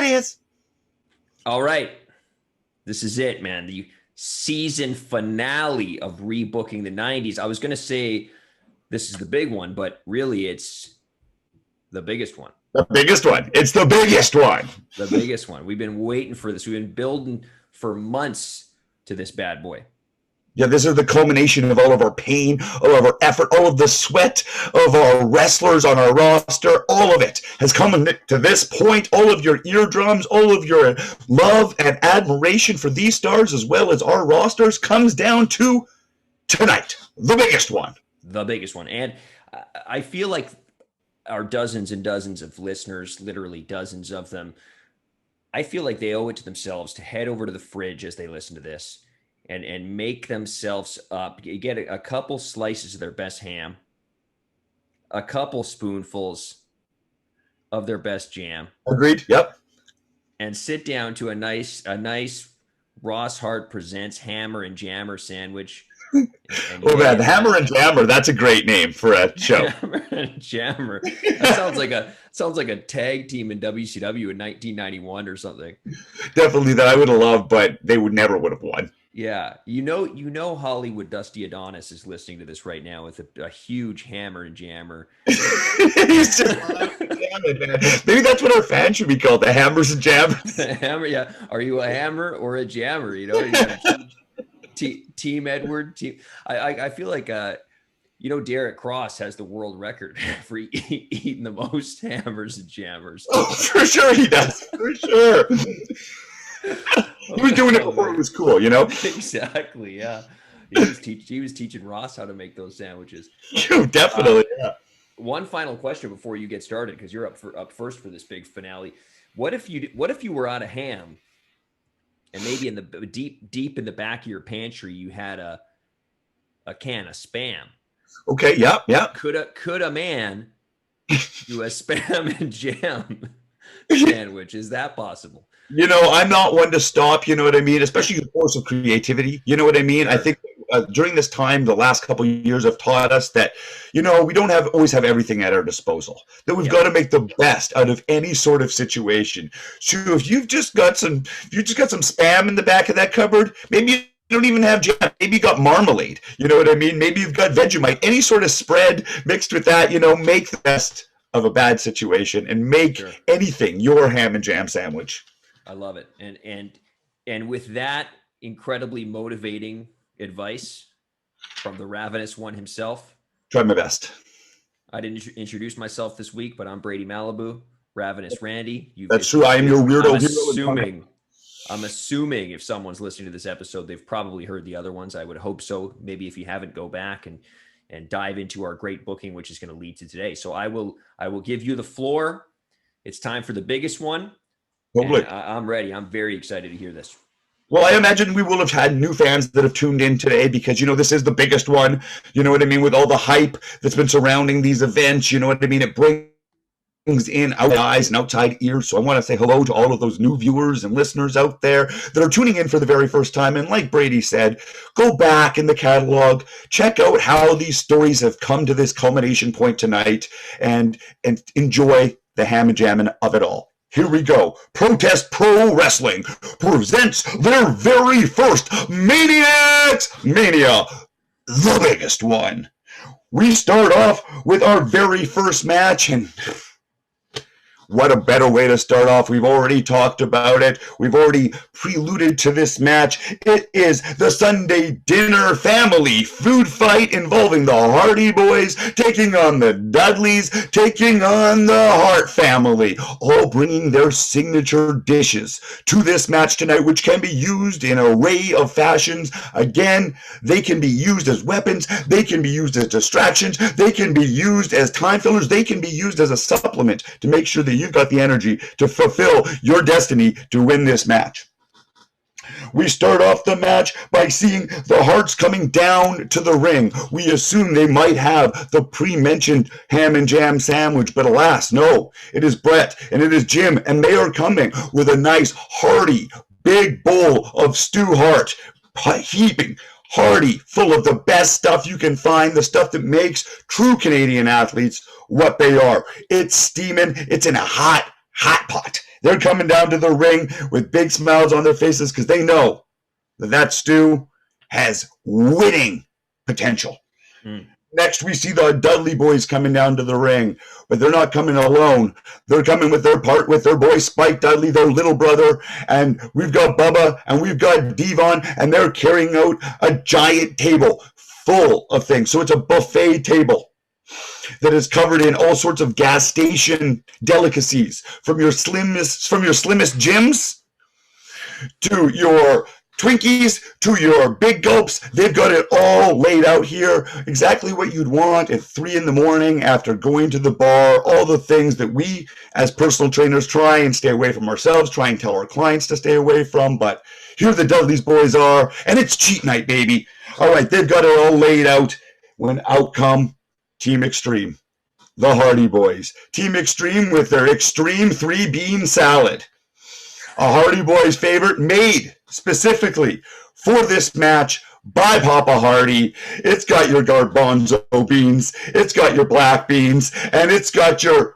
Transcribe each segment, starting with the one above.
it is. All right. This is it, man. The season finale of Rebooking the 90s. I was going to say this is the big one, but really it's the biggest one. The biggest one. It's the biggest one. The biggest one. We've been waiting for this. We've been building for months to this bad boy. Yeah, this is the culmination of all of our pain, all of our effort, all of the sweat of our wrestlers on our roster. All of it has come to this point. All of your eardrums, all of your love and admiration for these stars as well as our rosters comes down to tonight. The biggest one. The biggest one. And I feel like our dozens and dozens of listeners, literally dozens of them, I feel like they owe it to themselves to head over to the fridge as they listen to this and make themselves up. Get a couple slices of their best ham, a couple spoonfuls of their best jam. Agreed. Yep. And sit down to a nice Ross Hart Presents Hammer and Jammer sandwich. Oh man, the Hammer and Jammer, that's a great name for a show. Hammer and Jammer. That sounds like a tag team in WCW in 1991 or something. Definitely that I would have loved, but they would have won. Yeah, you know Hollywood Dusty Adonis is listening to this right now with a huge Hammer and Jammer. He's just jamming, man. Maybe that's what our fans should be called, the Hammers and Jammers. The Hammer, yeah. Are you a hammer or a jammer? You know, Team Edward. I feel like Derek Cross has the world record for eating the most hammers and jammers. Oh, for sure he does. For sure. He was doing it before it was cool, you know? Exactly, yeah. He was teaching Ross how to make those sandwiches. Definitely, yeah. One final question before you get started, because you're up first for this big finale. What if you were out of ham, and maybe in the deep in the back of your pantry you had a can of Spam? Okay, yeah. Could a man do a Spam and jam sandwich? Is that possible? You know, I'm not one to stop, you know what I mean? Especially the force of creativity, you know what I mean? Sure. I think during this time, the last couple of years have taught us that, we don't always have everything at our disposal, that we've got to make the best out of any sort of situation. So if you've just got some Spam in the back of that cupboard, maybe you don't even have jam. Maybe you got marmalade, you know what I mean? Maybe you've got Vegemite, any sort of spread mixed with that, make the best of a bad situation and make anything your ham and jam sandwich. I love it. And with that incredibly motivating advice from the Ravenous one himself. Try my best. I didn't introduce myself this week, but I'm Brady Malibu, Ravenous Randy. That's true. I am your weirdo hero. I'm assuming if someone's listening to this episode, they've probably heard the other ones. I would hope so. Maybe if you haven't, go back and dive into our great booking, which is going to lead to today. So I will give you the floor. It's time for the biggest one. I'm ready. I'm very excited to hear this. Well, I imagine we will have had new fans that have tuned in today because, this is the biggest one, you know what I mean, with all the hype that's been surrounding these events, you know what I mean? It brings in outside eyes and outside ears. So I want to say hello to all of those new viewers and listeners out there that are tuning in for the very first time. And like Brady said, go back in the catalog, check out how these stories have come to this culmination point tonight and enjoy the ham and jamming of it all. Here we go. Protest Pro Wrestling presents their very first Maniacs Mania, the biggest one. We start off with our very first match, and what a better way to start off. We've already talked about it. We've already preluded to this match. It is the Sunday Dinner Family food fight involving the Hardy Boys taking on the Dudleys, taking on the Hart family, all bringing their signature dishes to this match tonight, which can be used in an array of fashions. Again, they can be used as weapons. They can be used as distractions. They can be used as time fillers. They can be used as a supplement to make sure that you've got the energy to fulfill your destiny to win this match. We start off the match by seeing the Harts coming down to the ring. We assume they might have the pre-mentioned ham and jam sandwich, but alas, no. It is Brett and it is Jim, and they are coming with a nice, hearty, big bowl of Stew Hart, heaping hearty, full of the best stuff you can find, the stuff that makes true Canadian athletes what they are. It's steaming. It's in a hot pot. They're coming down to the ring with big smiles on their faces because they know that Stu has winning potential. Next, we see the Dudley Boys coming down to the ring, but they're not coming alone. They're coming with their boy Spike Dudley, their little brother, and we've got Bubba and we've got Devon, and they're carrying out a giant table full of things. So it's a buffet table that is covered in all sorts of gas station delicacies, from your slimmest gyms to your Twinkies to your big gulps. They've got it all laid out here, exactly what you'd want at 3 a.m. after going to the bar. All the things that we as personal trainers try and stay away from ourselves, try and tell our clients to stay away from, but here the Dudley's Boys are, and it's cheat night, baby. All right, they've got it all laid out when out come Team Extreme, the Hardy Boys. Team Extreme with their Extreme 3-bean salad, a Hardy Boys favorite made specifically for this match by Papa Hardy. It's got your garbanzo beans, it's got your black beans, and it's got your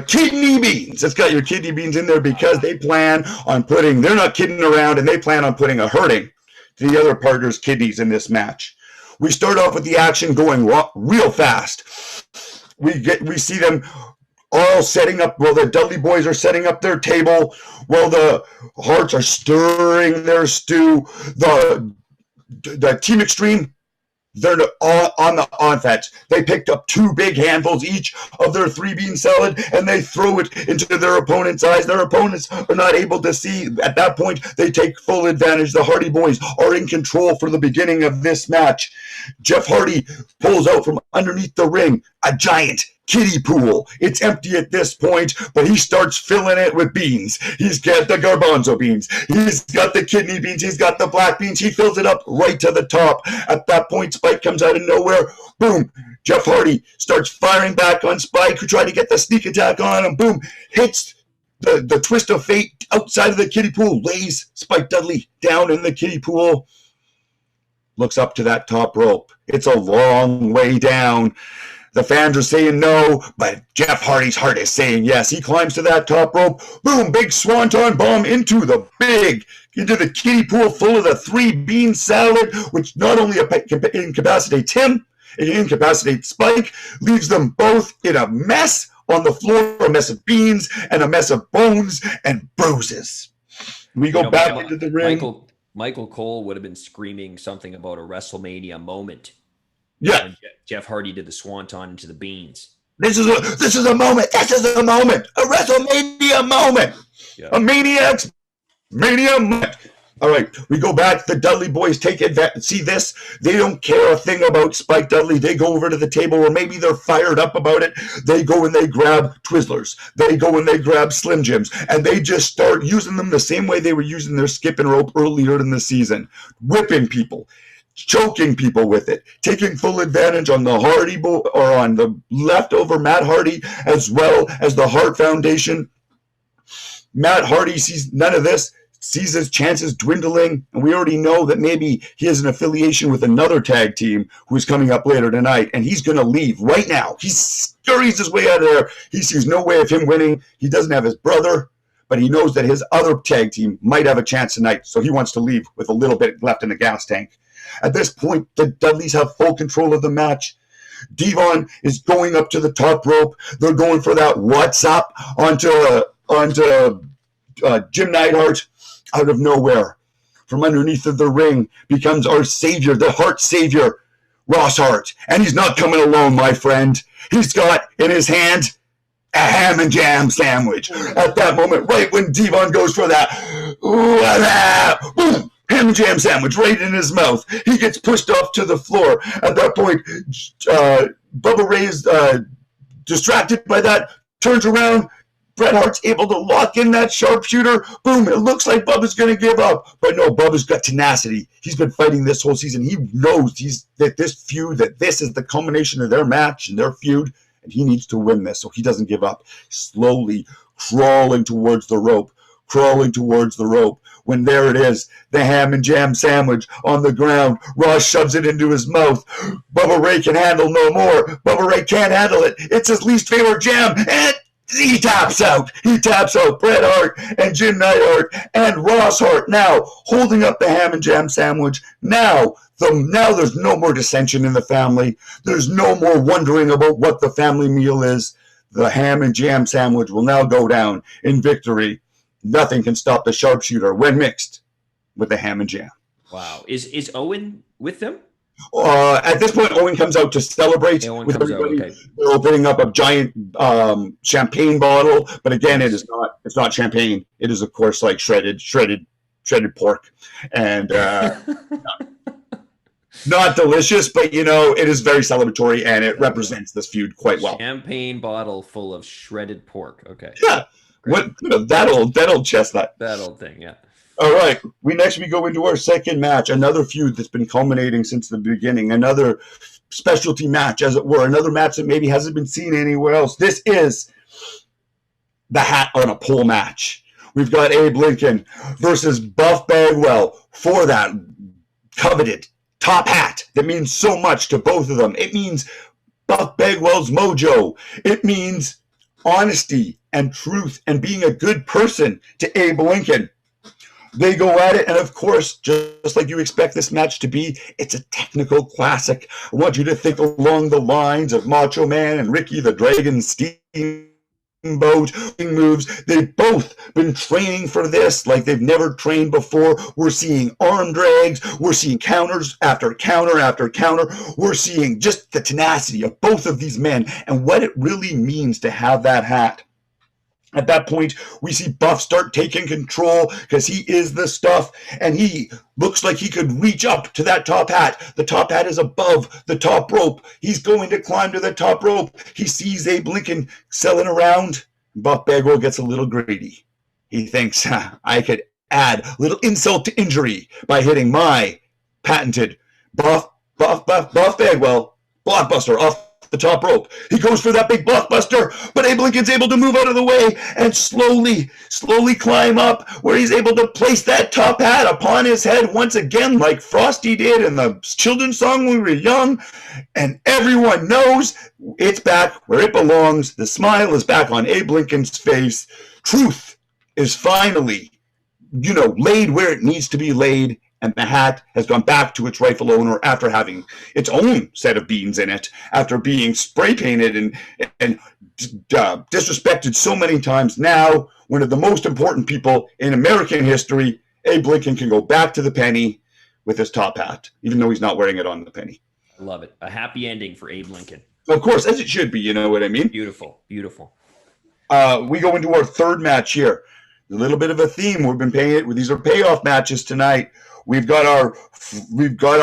kidney beans. It's got your kidney beans in there because they plan on putting, they're not kidding around, and they plan on putting a hurting to the other partner's kidneys in this match. We start off with the action going real fast. We see them all setting up, well, the Dudley Boys are setting up their table while the Hearts are stirring their stew. The Team Extreme, they're on the offense. They picked up 2 big handfuls each of their 3-bean salad, and they throw it into their opponent's eyes. Their opponents are not able to see. At that point, they take full advantage. The Hardy Boys are in control for the beginning of this match. Jeff Hardy pulls out from underneath the ring a giant kiddie pool. It's empty at this point, but he starts filling it with beans. He's got the garbanzo beans, he's got the kidney beans, he's got the black beans. He fills it up right to the top. At that point, Spike comes out of nowhere. Boom! Jeff Hardy starts firing back on Spike, who tried to get the sneak attack on him. Boom! Hits the twist of fate outside of the kiddie pool, lays Spike Dudley down in the kiddie pool. Looks up to that top rope. It's a long way down. The fans are saying no, but Jeff Hardy's heart is saying yes. He climbs to that top rope. Boom, big swanton bomb into the kiddie pool full of the 3-bean salad, which not only incapacitates him, it incapacitates Spike, leaves them both in a mess on the floor, a mess of beans and a mess of bones and bruises. We go back into the ring. Michael Cole would have been screaming something about a WrestleMania moment. Yeah, Jeff Hardy did the swanton into the beans. This is a moment. This is a moment. A WrestleMania moment. Yeah. A Mania moment. All right, we go back. The Dudley Boys take advantage. See this? They don't care a thing about Spike Dudley. They go over to the table, or maybe they're fired up about it. They go and they grab Twizzlers. They go and they grab Slim Jims, and they just start using them the same way they were using their skipping rope earlier in the season, whipping people, choking people with it, taking full advantage on the Hardy or on the leftover Matt Hardy, as well as the Hart Foundation. Matt Hardy sees none of this, sees his chances dwindling, and we already know that maybe he has an affiliation with another tag team who is coming up later tonight, and he's going to leave right now. He scurries his way out of there. He sees no way of him winning. He doesn't have his brother, but he knows that his other tag team might have a chance tonight, so he wants to leave with a little bit left in the gas tank. At this point, the Dudleys have full control of the match. Devon is going up to the top rope. They're going for that what's up onto Jim Neidhart. Out of nowhere, from underneath of the ring, becomes our savior, the Hart savior, Ross Hart. And he's not coming alone, my friend. He's got in his hand a ham and jam sandwich. At that moment, right when Devon goes for that, boom, ham and jam sandwich right in his mouth. He gets pushed off to the floor. At that point, Bubba Ray is distracted by that, turns around. Bret Hart's able to lock in that sharpshooter. Boom, it looks like Bubba's going to give up. But no, Bubba's got tenacity. He's been fighting this whole season. He knows that this is the culmination of their match and their feud, and he needs to win this, so he doesn't give up. Slowly crawling towards the rope. When there it is, the ham and jam sandwich on the ground. Ross shoves it into his mouth. Bubba Ray can handle no more. Bubba Ray can't handle it. It's his least favorite jam, and He taps out. He taps out Bret Hart and Jim Neidhart and Ross Hart now holding up the ham and jam sandwich. Now there's no more dissension in the family. There's no more wondering about what the family meal is. The ham and jam sandwich will now go down in victory. Nothing can stop the sharpshooter when mixed with the ham and jam. Wow. Is Owen with them? At this point, Owen comes out to celebrate with everybody. Okay. They're opening up a giant champagne bottle, but again, it's not champagne. It is, of course, like shredded pork, and not delicious, but it is very celebratory, and it represents this feud quite well. Champagne bottle full of shredded pork. Okay. Yeah. Great. That old chestnut. That old thing. Yeah. All right. We go into our second match, another feud that's been culminating since the beginning, another specialty match, as it were, another match that maybe hasn't been seen anywhere else. This is the hat on a pole match. We've got Abe Lincoln versus Buff Bagwell for that coveted top hat that means so much to both of them. It means Buff Bagwell's mojo. It means honesty and truth and being a good person to Abe Lincoln. They go at it, and of course, just like you expect this match to be, it's a technical classic. I want you to think along the lines of Macho Man and Ricky the Dragon Steamboat moves. They've both been training for this like they've never trained before. We're seeing arm drags. We're seeing counters after counter after counter. We're seeing just the tenacity of both of these men and what it really means to have that hat. At that point, we see Buff start taking control because he is the stuff, and he looks like he could reach up to that top hat. The top hat is above the top rope. He's going to climb to the top rope. He sees Abe Lincoln selling around. Buff Bagwell gets a little greedy. He thinks, I could add a little insult to injury by hitting my patented Buff Bagwell blockbuster off the top rope. He goes for that big blockbuster, but Abe Lincoln's able to move out of the way and slowly climb up where he's able to place that top hat upon his head once again like Frosty did in the children's song when we were young. And everyone knows it's back where it belongs. The smile is back on Abe Lincoln's face. Truth is finally, laid where it needs to be laid. And the hat has gone back to its rightful owner after having its own set of beans in it, after being spray painted and disrespected so many times. Now, one of the most important people in American history, Abe Lincoln can go back to the penny with his top hat, even though he's not wearing it on the penny. I love it. A happy ending for Abe Lincoln. Of course, as it should be, you know what I mean? Beautiful, beautiful. We go into our third match here. A little bit of a theme. We've been paying it. These are payoff matches tonight. We've got our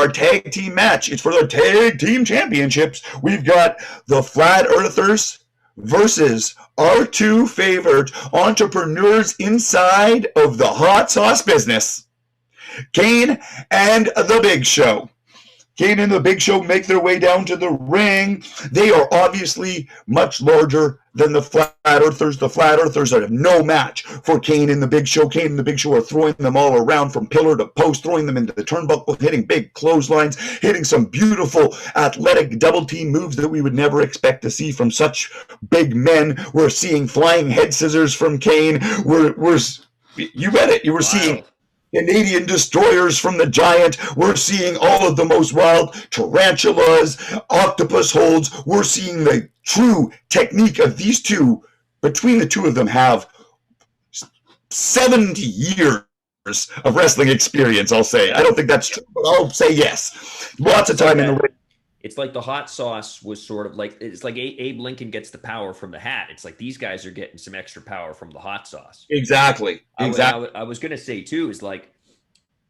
tag team match. It's for the tag team championships. We've got the Flat Earthers versus our two favorite entrepreneurs inside of the hot sauce business, Kane and the Big Show. Kane and the Big Show make their way down to the ring. They are obviously much larger than the Flat Earthers. The Flat Earthers are no match for Kane and the Big Show. Kane and the Big Show are throwing them all around from pillar to post, throwing them into the turnbuckle, hitting big clotheslines, hitting some beautiful athletic double team moves that we would never expect to see from such big men. We're seeing flying head scissors from Kane. You read it. You were seeing Canadian destroyers from the Giant. We're seeing all of the most wild tarantulas, octopus holds. We're seeing the true technique of these two. Between the two of them have 70 years of wrestling experience, I'll say. I don't think that's true, but I'll say yes. Lots of time in the ring. It's like the hot sauce was sort of like, it's like Abe Lincoln gets the power from the hat. It's like these guys are getting some extra power from the hot sauce. Exactly. I was going to say, too, is like,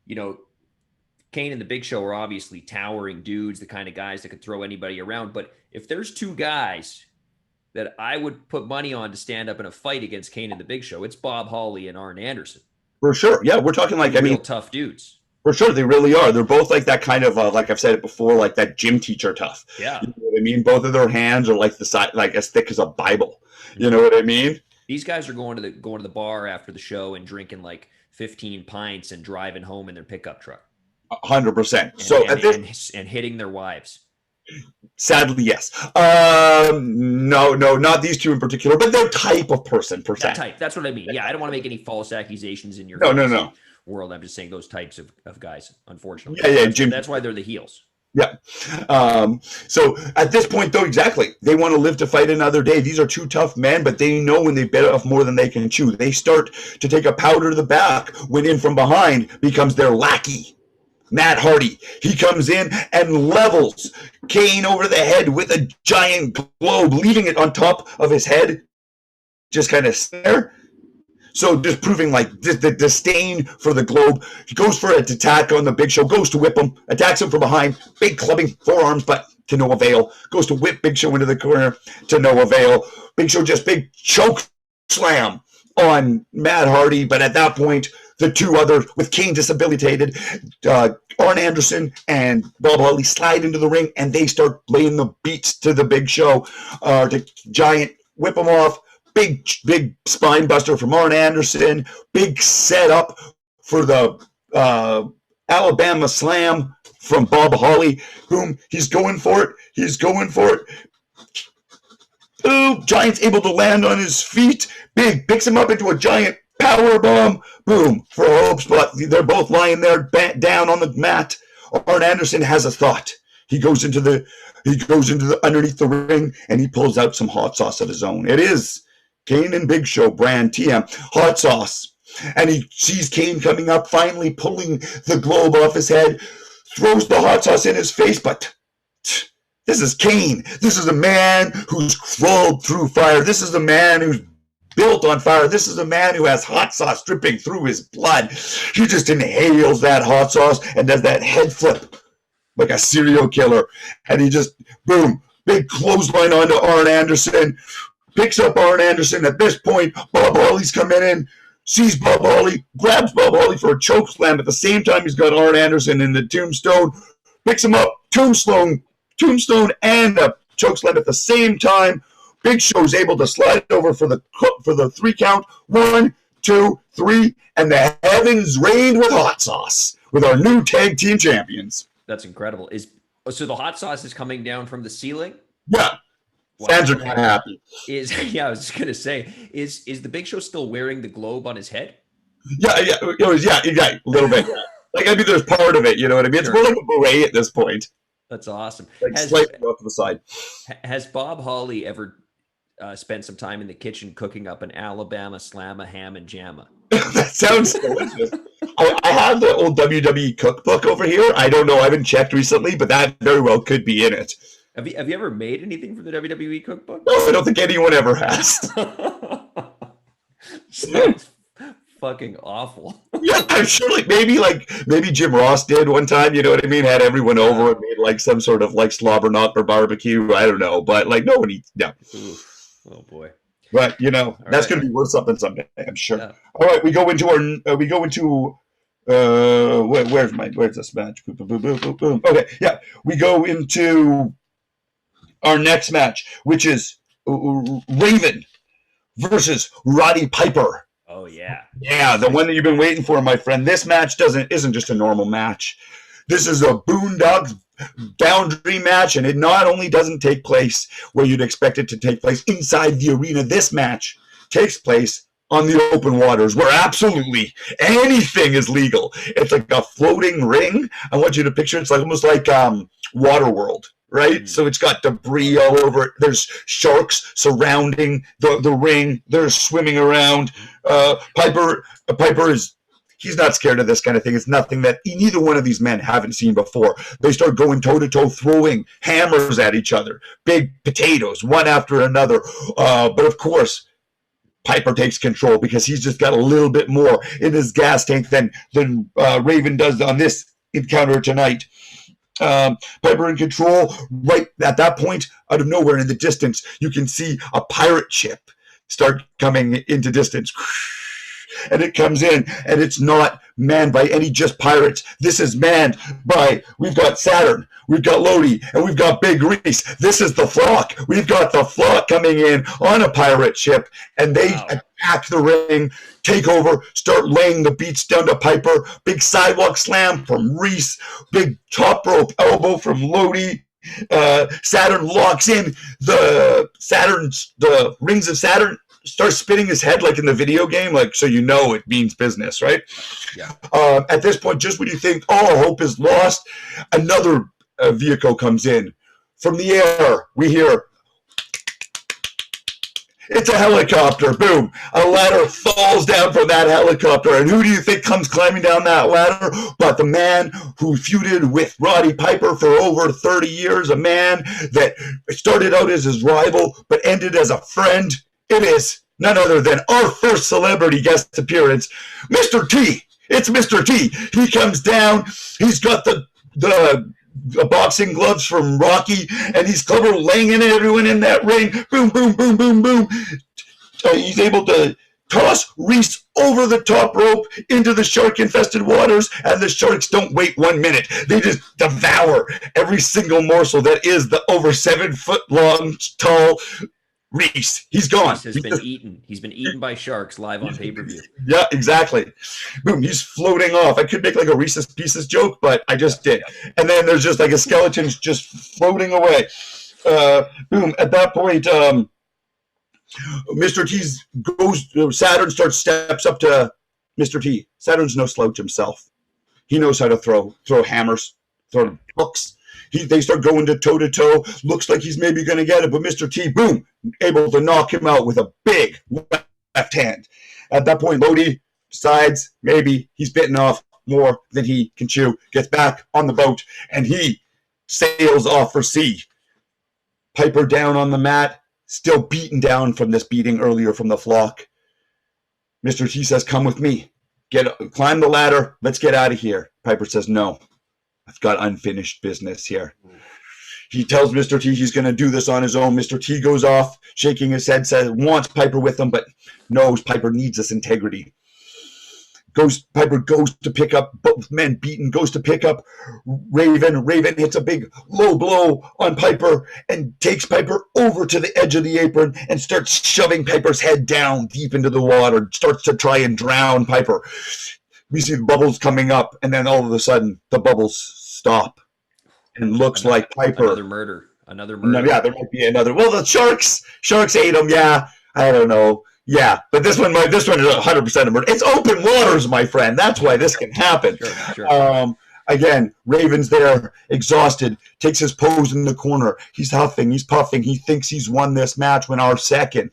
Kane and the Big Show are obviously towering dudes, the kind of guys that could throw anybody around. But if there's two guys that I would put money on to stand up in a fight against Kane and the Big Show, it's Bob Holly and Arn Anderson. For sure. Yeah, we're talking like, real tough dudes. For sure, they really are. They're both like that kind of, like I've said it before, like that gym teacher tough. Yeah. You know what I mean? Both of their hands are like the side, like as thick as a Bible. You know what I mean? These guys are going to the bar after the show and drinking like 15 pints and driving home in their pickup truck. 100%. And hitting their wives. Sadly, yes. No, not these two in particular, but their type of person, per se. That type. That's what I mean. Yeah, I don't want to make any false accusations in your No. world. I'm just saying those types of guys, unfortunately. Yeah, That's why they're the heels. Yeah. So at this point, though, exactly, they want to live to fight another day. These are two tough men, but they know when they've bit off more than they can chew. They start to take a powder to the back when in from behind becomes their lackey. Matt Hardy, he comes in and levels Kane over the head with a giant globe, leaving it on top of his head, just kind of there. So just proving like the disdain for the globe. He goes for an attack on the Big Show, goes to whip him, attacks him from behind, big clubbing forearms, but to no avail. Goes to whip Big Show into the corner, to no avail. Big Show just big choke slam on Matt Hardy, but at that point, the two others, with Kane disabilitated, Arn Anderson and Bob Holly slide into the ring, and they start laying the beats to the Big Show. The Giant whip him off. Big spine buster from Arn Anderson. Big setup for the Alabama Slam from Bob Holly. Boom, he's going for it. Ooh, Giant's able to land on his feet. Big picks him up into a giant power bomb. Boom, for a hope spot. They're both lying there down on the mat. Arn Anderson has a thought. He goes into the underneath the ring, and he pulls out some hot sauce of his own. It is Kane and Big Show brand TM hot sauce. And he sees Kane coming up, finally pulling the globe off his head, throws the hot sauce in his face, but this is Kane. This is a man who's crawled through fire. This is a man who's built on fire. This is a man who has hot sauce dripping through his blood. He just inhales that hot sauce and does that head flip like a serial killer. And he just, boom, big clothesline onto Arn Anderson. Picks up Arn Anderson. At this point, Bob Holly's coming in, sees Bob Holly, grabs Bob Holly for a choke slam. At the same time, he's got Arn Anderson in the tombstone. Picks him up, tombstone and a choke slam at the same time. Big Show's able to slide over for the 3 count. 1, 2, 3, and the heavens rained with hot sauce with our new tag team champions. That's incredible. So the hot sauce is coming down from the ceiling? Yeah. Wow. Fans are kind of happy. I was just gonna say, is the Big Show still wearing the globe on his head? Yeah, a little bit. Like, I mean, there's part of it, you know what I mean? It's more like a beret at this point. That's awesome. Like slightly off to the side. Has Bob Holly ever spent some time in the kitchen cooking up an Alabama Slamma ham and jamma? That sounds delicious. I have the old WWE cookbook over here. I don't know. I haven't checked recently, but that very well could be in it. Have you ever made anything from the WWE cookbook? No, I don't think anyone ever has. Sounds fucking awful. Yeah, I'm sure maybe Jim Ross did one time, you know what I mean? Had everyone over and made like some sort of like slobber knocker barbecue. I don't know, but like nobody, no. Oh boy. But you know, that's going to be worth something someday, I'm sure. Yeah. All right, where's this match? Boom, boom, boom, boom, boom, boom. Okay, yeah, we go into our next match, which is Raven versus Roddy Piper. Oh yeah. Yeah, the one that you've been waiting for, my friend. This match isn't just a normal match. This is a Boondocks boundary match, and it not only doesn't take place where you'd expect it to take place inside the arena. This match takes place on the open waters, where absolutely anything is legal. It's like a floating ring. I want you to picture it's like almost like Waterworld. Right? So it's got debris all over it. There's sharks surrounding the ring. They're swimming around. Piper he's not scared of this kind of thing. It's nothing that neither one of these men haven't seen before. They start going toe-to-toe, throwing hammers at each other. Big potatoes, one after another. But of course, Piper takes control because he's just got a little bit more in his gas tank than Raven does on this encounter tonight. Piper in control. Right at that point, out of nowhere in the distance, you can see a pirate ship start coming into distance. And it comes in, and it's not manned by any just pirates. This is manned by, we've got Saturn, we've got Lodi, and we've got Big Reese. This is the Flock. We've got the Flock coming in on a pirate ship, and they attack the ring, take over, start laying the beats down to Piper. Big sidewalk slam from Reese. Big top rope elbow from Lodi. Saturn locks in the rings of Saturn, starts spinning his head like in the video game, like, so you know it means business, right? Yeah. At this point, just when you think all hope is lost, another vehicle comes in. From the air, we hear, it's a helicopter. Boom. A ladder falls down from that helicopter. And who do you think comes climbing down that ladder? But the man who feuded with Roddy Piper for over 30 years, a man that started out as his rival but ended as a friend. It is none other than our first celebrity guest appearance, Mr. T. It's Mr. T. He comes down. He's got the boxing gloves from Rocky, and he's clever laying in everyone in that ring. Boom, boom, boom, boom, boom. He's able to toss Reese over the top rope into the shark-infested waters, and the sharks don't wait 1 minute. They just devour every single morsel that is the over 7 foot long, tall Reese. He's gone. Reese has been eaten. He's been eaten by sharks live on pay-per-view. Yeah, exactly. Boom, he's floating off. I could make like a Reese's Pieces joke, but I just did. And then there's just like a skeleton just floating away. Boom, at that point, Mr. T's Saturn steps up to Mr. T. Saturn's no slouch himself. He knows how to throw hammers, throw hooks. They start going to toe-to-toe. Looks like he's maybe going to get it, but Mr. T, boom, able to knock him out with a big left hand. At that point, Lodi decides maybe he's bitten off more than he can chew, gets back on the boat, and he sails off for sea. Piper down on the mat, still beaten down from this beating earlier from the flock. Mr. T says, come with me. Climb the ladder. Let's get out of here. Piper says, no. I've got unfinished business here. He tells Mr. T he's going to do this on his own. Mr. T goes off, shaking his head, says wants Piper with him, but knows Piper needs this integrity. Piper goes to pick up both men beaten, goes to pick up Raven. Raven hits a big low blow on Piper and takes Piper over to the edge of the apron and starts shoving Piper's head down deep into the water, starts to try and drown Piper. We see the bubbles coming up, and then all of a sudden, the bubbles stop. And looks like Piper. Another murder. No, yeah, there might be another. Well, the sharks ate him. Yeah, I don't know. Yeah, but this one is 100% a murder. It's open waters, my friend. That's why this can happen. Sure. Again, Raven's there, exhausted, takes his pose in the corner. He's huffing, he's puffing. He thinks he's won this match when our second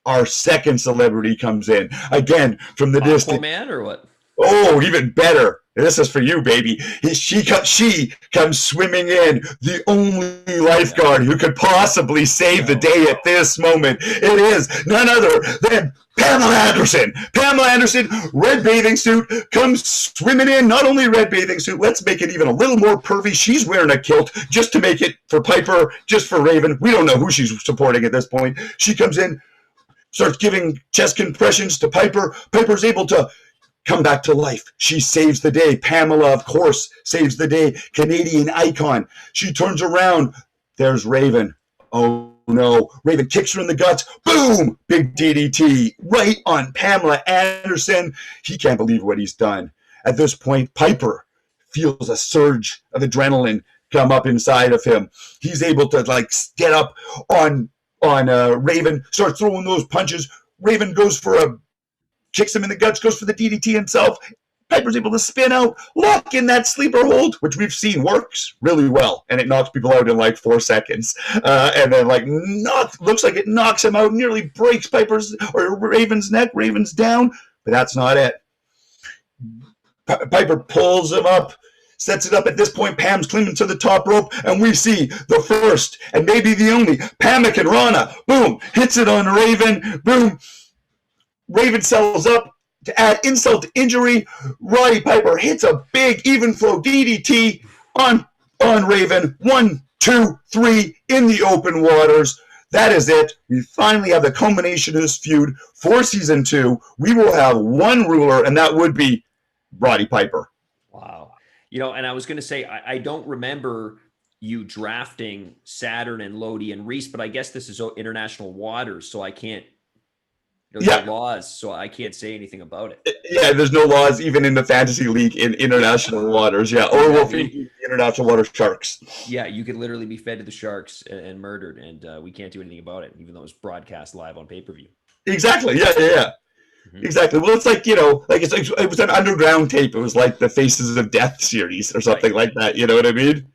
celebrity comes in. Again, from the distance. Man or what? Oh, even better. This is for you, baby. She comes swimming in, the only lifeguard who could possibly save the day at this moment. It is none other than Pamela Anderson. Pamela Anderson, red bathing suit, comes swimming in. Not only red bathing suit, let's make it even a little more pervy. She's wearing a kilt just to make it for Piper, just for Raven. We don't know who she's supporting at this point. She comes in, starts giving chest compressions to Piper. Piper's able to come back to life. She saves the day. Pamela, of course, saves the day. Canadian icon. She turns around. There's Raven. Oh, no. Raven kicks her in the guts. Boom! Big DDT right on Pamela Anderson. He can't believe what he's done. At this point, Piper feels a surge of adrenaline come up inside of him. He's able to get up on Raven, start throwing those punches. Raven kicks him in the guts, goes for the DDT himself. Piper's able to spin out, lock in that sleeper hold, which we've seen works really well, and it knocks people out in like 4 seconds. And then looks like it knocks him out, nearly breaks Raven's neck. Raven's down, but that's not it. Piper pulls him up, sets it up. At this point, Pam's clinging to the top rope, and we see the first and maybe the only Pamic and Rana. Boom, hits it on Raven. Boom. Raven sells up to add insult to injury. Roddy Piper hits a big even flow DDT on Raven. 1, 2, 3 in the open waters. That is it. We finally have the culmination of this feud for season 2. We will have one ruler, and that would be Roddy Piper. Wow. And I was going to say, I don't remember you drafting Saturn and Lodi and Reese, but I guess this is international waters, so I can't There's Yeah. no laws, so I can't say anything about it. Yeah, there's no laws even in the fantasy league in international waters. Yeah, or we'll feed you the international water sharks. Yeah, you could literally be fed to the sharks and murdered, and we can't do anything about it, even though it's broadcast live on pay-per-view. Exactly. Yeah. Exactly. Well, it's like, like it was an underground tape. It was like the Faces of Death series or something like that. You know what I mean?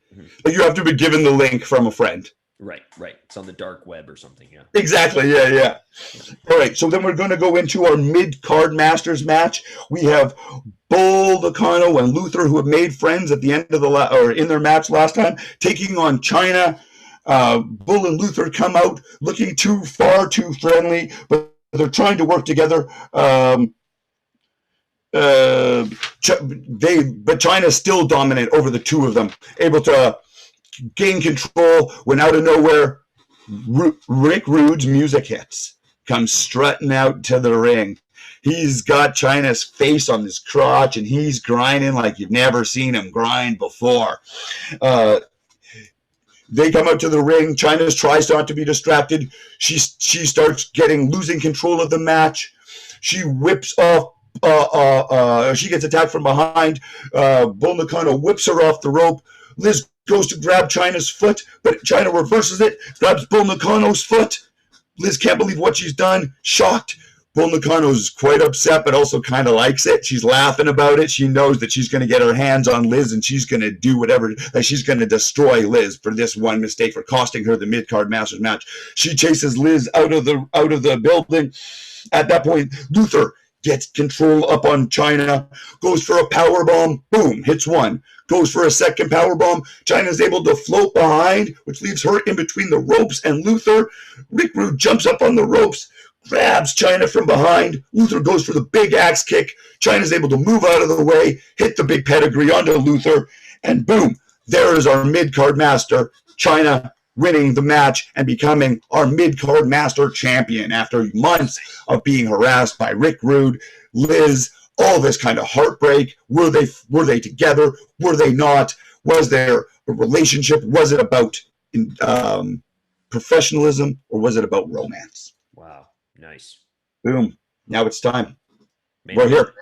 Like you have to be given the link from a friend. Right. It's on the dark web or something, yeah. Exactly, yeah. All right, so then we're going to go into our mid-card Masters match. We have Bull Nakano and Luther, who have made friends at the end of in their match last time, taking on China. Bull and Luther come out looking far too friendly, but they're trying to work together. But China's still dominant over the two of them, able to gain control when out of nowhere Rick Rude's music hits, comes strutting out to the ring. He's got China's face on his crotch and he's grinding like you've never seen him grind before. They come out to the ring. China tries not to be distracted. She starts losing control of the match. She whips off she gets attacked from behind. Bull Nakano whips her off the rope. Liz goes to grab China's foot, but China reverses it, grabs Bull Nakano's foot. Liz can't believe what she's done, shocked. Bull Nakano's quite upset, but also kind of likes it. She's laughing about it. She knows that she's going to get her hands on Liz, and she's going to do whatever, like she's going to destroy Liz for this one mistake, for costing her the mid-card Masters match. She chases Liz out of the building. At that point, Luther gets control up on China, goes for a power bomb, boom, hits one. Goes for a second power bomb. China's able to float behind, which leaves her in between the ropes and Luther. Rick Rude jumps up on the ropes, grabs China from behind. Luther goes for the big axe kick. China's able to move out of the way, hit the big pedigree onto Luther, and boom, there is our mid-card master, China, winning the match and becoming our mid-card master champion after months of being harassed by Rick Rude, Liz, all this kind of heartbreak. Were they together? Were they not? Was there a relationship? Was it about professionalism, or was it about romance? Wow, nice. Boom. Now it's time. We're here.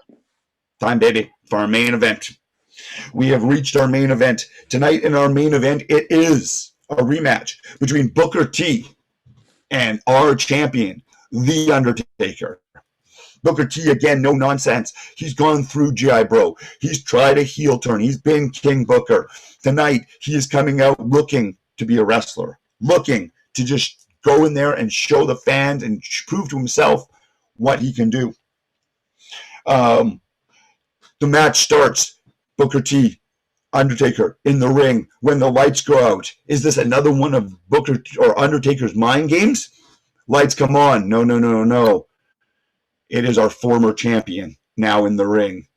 Time, baby, for our main event. We have reached our main event. Tonight in our main event, it is a rematch between Booker T and our champion, The Undertaker. Booker T, again, no nonsense. He's gone through G.I. Bro. He's tried a heel turn. He's been King Booker. Tonight, he is coming out looking to be a wrestler, looking to just go in there and show the fans and prove to himself what he can do. The match starts. Booker T, Undertaker in the ring when the lights go out. Is this another one of Booker or Undertaker's mind games? Lights come on. No. It is our former champion now in the ring,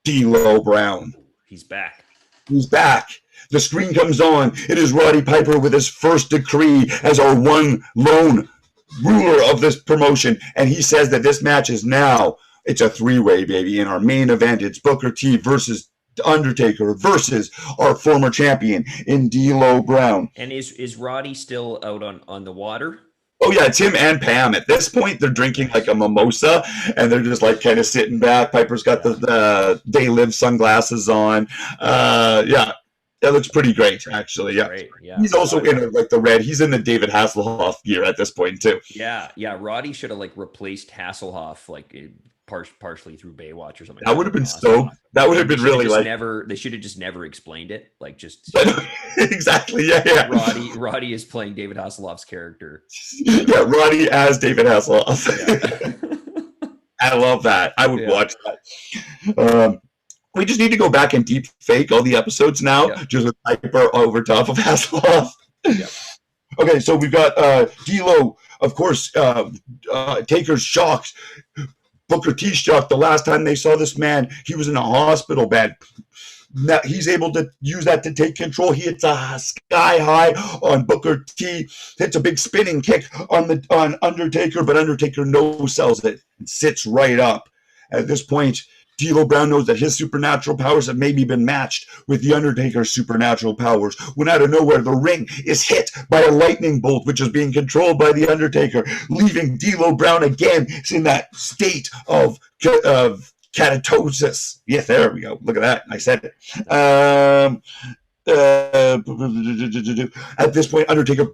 D'Lo Brown. He's back. He's back. The screen comes on. It is Roddy Piper with his first decree as our one lone ruler of this promotion. And he says that this match is now, it's a three-way, baby. In our main event, it's Booker T versus Undertaker versus our former champion in D'Lo Brown. And is Roddy still out on the water? Oh, yeah, it's him and Pam. At this point, they're drinking like a mimosa, and they're just like kind of sitting back. Piper's got the They Live sunglasses on. Yeah, that looks pretty great, actually. Yeah, great. Yeah. He's also in like the red. He's in the David Hasselhoff gear at this point, too. Yeah. Roddy should have like replaced Hasselhoff like partially through Baywatch or something. That would have been so. That would have been really like they should have just never explained it. Like just exactly. Yeah. Roddy is playing David Hasselhoff's character. Yeah, Roddy as David Hasselhoff. Yeah. I love that. I would watch that. We just need to go back and deep fake all the episodes now, just with Piper over top of Hasselhoff. Yeah. Okay, so we've got D'Lo, of course. Taker's shocked. Booker T's shocked. The last time they saw this man, he was in a hospital bed. Now he's able to use that to take control. He hits a sky high on Booker T, hits a big spinning kick on Undertaker, but Undertaker no sells it and sits right up. At this point, D'Lo Brown knows that his supernatural powers have maybe been matched with The Undertaker's supernatural powers, when out of nowhere the ring is hit by a lightning bolt, which is being controlled by The Undertaker, leaving D'Lo Brown again in that state of catatosis. Yes, there we go. Look at that. I said it. At this point, Undertaker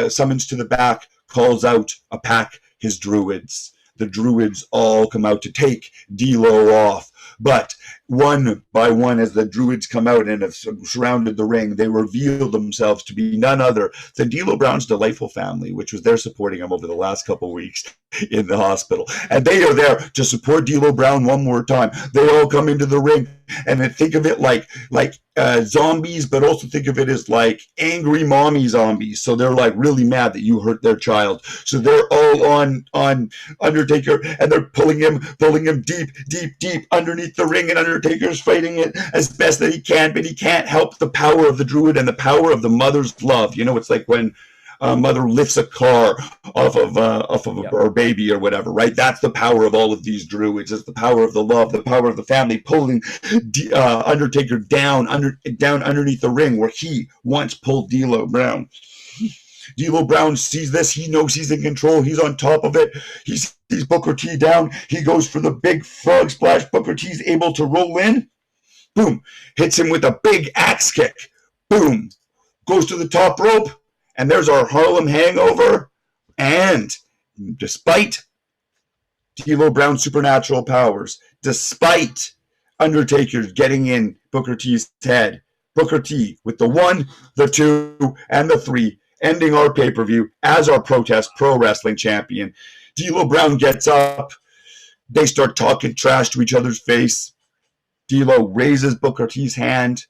summons to the back, calls out a pack, his druids. The druids all come out to take D'Lo off. But one by one, as the druids come out and have surrounded the ring, they reveal themselves to be none other than D'Lo Brown's delightful family, which was there supporting him over the last couple of weeks in the hospital. And they are there to support D'Lo Brown one more time. They all come into the ring, and then think of it like zombies, but also think of it as like angry mommy zombies. So they're like really mad that you hurt their child. So they're all on Undertaker, and they're pulling him deep underneath the ring, and Undertaker's fighting it as best that he can, but he can't help the power of the druid and the power of the mother's love. You know, it's like when a mother lifts a car off of her baby or whatever, right? That's the power of all of these druids. It's the power of the love, the power of the family, pulling Undertaker down underneath the ring where he once pulled D'Lo Brown. D'Lo Brown sees this. He knows he's in control. He's on top of it. He sees Booker T down. He goes for the big frog splash. Booker T's able to roll in. Boom. Hits him with a big axe kick. Boom. Goes to the top rope. And there's our Harlem Hangover. And despite D'Lo Brown's supernatural powers, despite Undertaker's getting in Booker T's head, Booker T with the 1, the 2, and the 3, ending our pay-per-view as our Protest Pro Wrestling Champion. D'Lo Brown gets up. They start talking trash to each other's face. D'Lo raises Booker T's hand.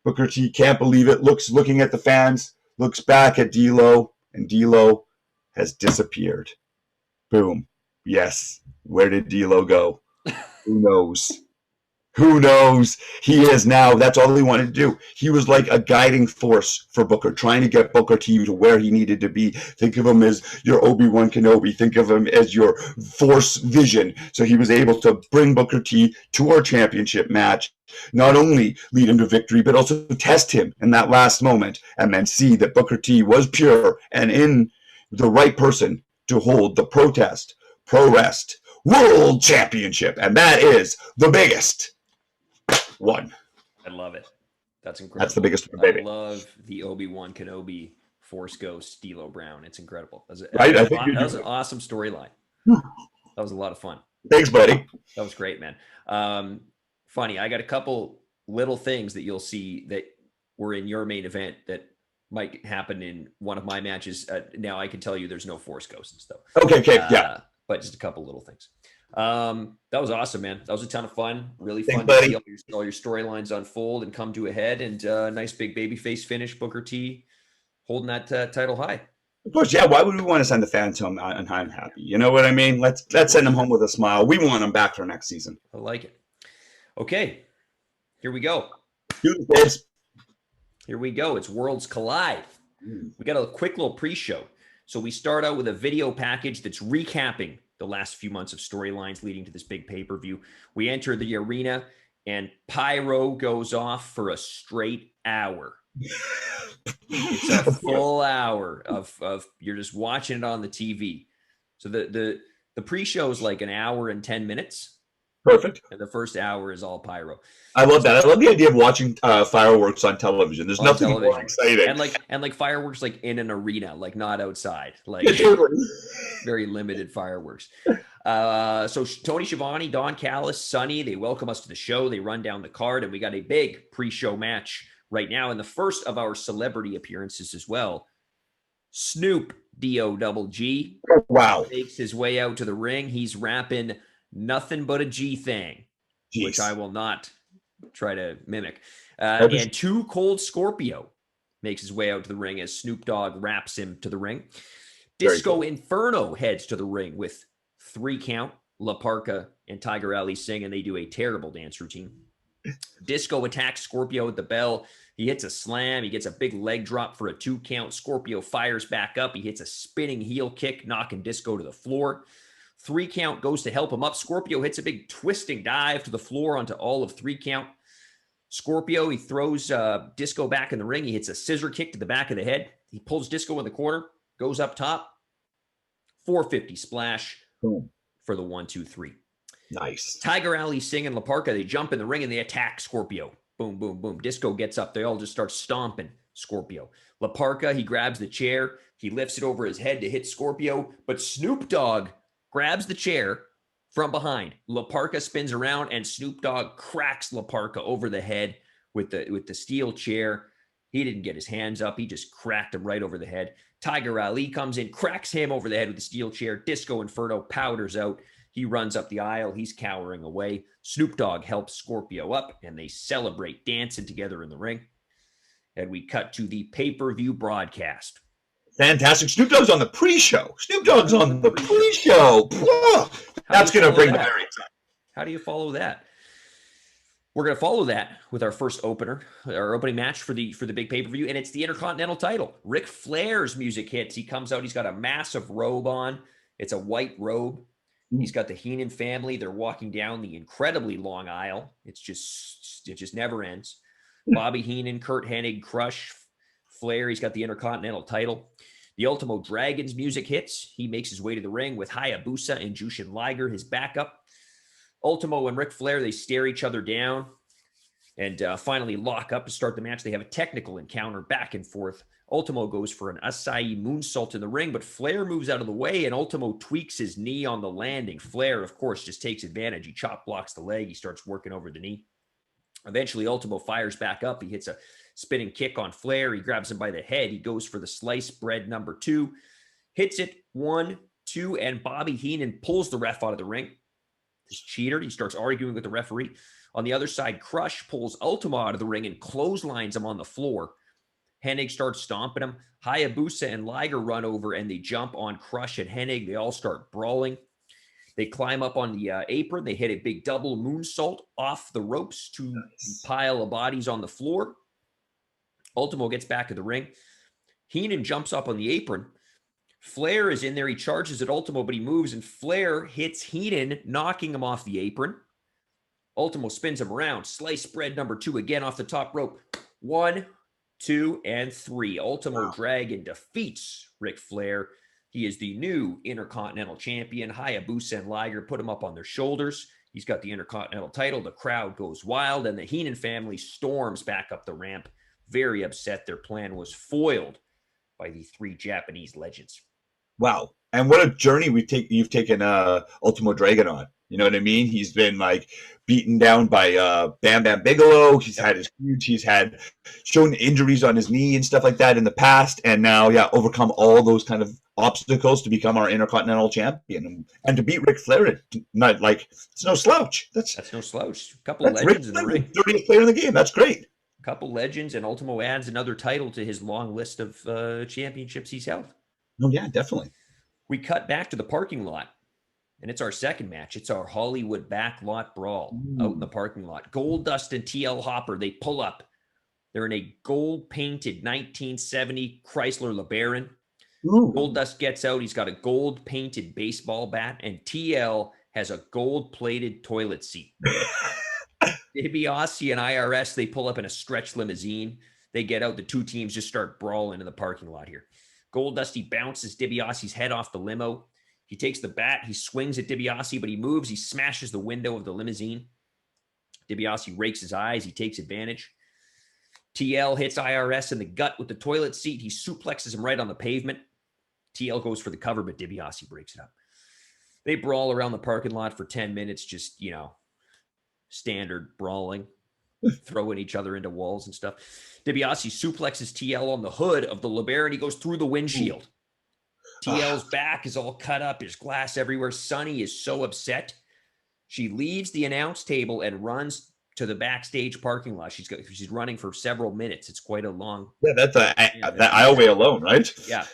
Booker T can't believe it, looking at the fans, looks back at D'Lo, and D'Lo has disappeared. Boom. Yes. Where did D'Lo go? Who knows? Who knows? He is now. That's all he wanted to do. He was like a guiding force for Booker, trying to get Booker T to where he needed to be. Think of him as your Obi-Wan Kenobi. Think of him as your Force vision. So he was able to bring Booker T to our championship match, not only lead him to victory, but also test him in that last moment, and then see that Booker T was pure and in the right person to hold the Protest Pro Rest World Championship. And that is the biggest one. I love it. That's incredible. That's the biggest one, baby. I love the Obi-Wan Kenobi Force Ghost D'Lo Brown. It's incredible. That was an awesome storyline. That was a lot of fun. Thanks, buddy. That was great, man. Funny, I got a couple little things that you'll see that were in your main event that might happen in one of my matches. Now I can tell you there's no Force Ghosts though. Okay, yeah. But just a couple little things. That was awesome, man. That was a ton of fun. Really fun Thanks, to see all your storylines unfold and come to a head. And nice big babyface finish. Booker T holding that title high. Of course, yeah. Why would we want to send the fans home unhappy? You know what I mean? Let's send them home with a smile. We want them back for next season. I like it. Okay, here we go. Here we go. It's Worlds Collide. We got a quick little pre-show. So we start out with a video package that's recapping the last few months of storylines leading to this big pay-per-view. We enter the arena, and pyro goes off for a straight hour. It's a full hour of you're just watching it on the TV. So the pre-show is like an hour and 10 minutes. Perfect. And the first hour is all pyro. I love that. I love the idea of watching fireworks on television. There's nothing more exciting. And like fireworks like in an arena, like not outside. Like very limited fireworks. So Tony Schiavone, Don Callis, Sonny, they welcome us to the show. They run down the card, and we got a big pre-show match right now. And the first of our celebrity appearances as well. Snoop D-O-double-G. Wow. Makes his way out to the ring. He's rapping Nothing But a G Thing, which I will not try to mimic. And Too Cold Scorpio makes his way out to the ring as Snoop Dogg raps him to the ring. Disco Inferno heads to the ring with 3 count, La Parka and Tiger Ali Singh, and they do a terrible dance routine. Disco attacks Scorpio with the bell. He hits a slam. He gets a big leg drop for a 2 count. Scorpio fires back up. He hits a spinning heel kick, knocking Disco to the floor. 3 count goes to help him up. Scorpio hits a big twisting dive to the floor onto all of 3 count. Scorpio, he throws Disco back in the ring. He hits a scissor kick to the back of the head. He pulls Disco in the corner, goes up top. 450 splash. Boom. For the 1, 2, 3. Nice. Tiger Ali, Singh, and La Parka, they jump in the ring and they attack Scorpio. Boom, boom, boom. Disco gets up. They all just start stomping Scorpio. La Parka, he grabs the chair. He lifts it over his head to hit Scorpio, but Snoop Dogg grabs the chair from behind. La Parka spins around and Snoop Dogg cracks La Parka over the head with the steel chair. He didn't get his hands up. He just cracked him right over the head. Tiger Ali comes in, cracks him over the head with the steel chair. Disco Inferno powders out. He runs up the aisle. He's cowering away. Snoop Dogg helps Scorpio up, and they celebrate dancing together in the ring. And we cut to the pay-per-view broadcast. Fantastic. Snoop Dogg's on the pre-show. Snoop Dogg's on the pre-show. That's going to bring the very exciting. How do you follow that? We're going to follow that with our first opener, our opening match for the big pay-per-view, and it's the Intercontinental title. Ric Flair's music hits. He comes out. He's got a massive robe on. It's a white robe. He's got the Heenan family. They're walking down the incredibly long aisle. It just never ends. Bobby Heenan, Kurt Hennig, Crush, Flair. He's got the Intercontinental title. The Ultimo Dragon's music hits. He makes his way to the ring with Hayabusa and Jushin Liger, his backup. Ultimo and Ric Flair, they stare each other down and finally lock up to start the match. They have a technical encounter back and forth. Ultimo goes for an Asai moonsault in the ring, but Flair moves out of the way and Ultimo tweaks his knee on the landing. Flair, of course, just takes advantage. He chop blocks the leg. He starts working over the knee. Eventually, Ultimo fires back up. He hits a spinning kick on Flair. He grabs him by the head. He goes for the sliced bread number 2. Hits it 1, 2, and Bobby Heenan pulls the ref out of the ring. He's cheated. He starts arguing with the referee. On the other side, Crush pulls Ultimo out of the ring and clotheslines him on the floor. Hennig starts stomping him. Hayabusa and Liger run over and they jump on Crush and Hennig. They all start brawling. They climb up on the apron. They hit a big double moonsault off the ropes to the pile of bodies on the floor. Ultimo gets back to the ring. Heenan jumps up on the apron. Flair is in there. He charges at Ultimo, but he moves, and Flair hits Heenan, knocking him off the apron. Ultimo spins him around. Slice spread number 2 again off the top rope. 1, 2, and 3. Ultimo Dragon defeats Ric Flair. He is the new Intercontinental Champion. Hayabusa and Liger put him up on their shoulders. He's got the Intercontinental title. The crowd goes wild, and the Heenan family storms back up the ramp, very upset. Their plan was foiled by the 3 Japanese legends. Wow. And what a journey you've taken Ultimo Dragon on. You know what I mean? He's been like beaten down by Bam Bam Bigelow. He's had his feuds. He's had shown injuries on his knee and stuff like that in the past. And now, overcome all those kind of obstacles to become our Intercontinental Champion. And to beat Ric Flair, not like, it's no slouch. That's no slouch. A couple of legends in the ring. 30th player in the game. That's great. A couple legends, and Ultimo adds another title to his long list of championships he's held. Oh, yeah, definitely. We cut back to the parking lot, and it's our second match. It's our Hollywood back lot brawl out in the parking lot. Goldust and TL Hopper, they pull up. They're in a gold-painted 1970 Chrysler LeBaron. Goldust gets out. He's got a gold-painted baseball bat, and TL has a gold-plated toilet seat. DiBiase and IRS, they pull up in a stretch limousine. They get out. The 2 teams just start brawling in the parking lot here. Goldust bounces DiBiase's head off the limo. He takes the bat. He swings at DiBiase, but he moves. He smashes the window of the limousine. DiBiase rakes his eyes. He takes advantage. TL hits IRS in the gut with the toilet seat. He suplexes him right on the pavement. TL goes for the cover, but DiBiase breaks it up. They brawl around the parking lot for 10 minutes, just, standard brawling, throwing each other into walls and stuff. DiBiase suplexes TL on the hood of the LeBaron. He goes through the windshield. TL's back is all cut up. There's glass everywhere. Sunny is so upset. She leaves the announce table and runs to the backstage parking lot. She's running for several minutes. It's quite a long. Yeah, that's that aisleway alone, right? Yeah.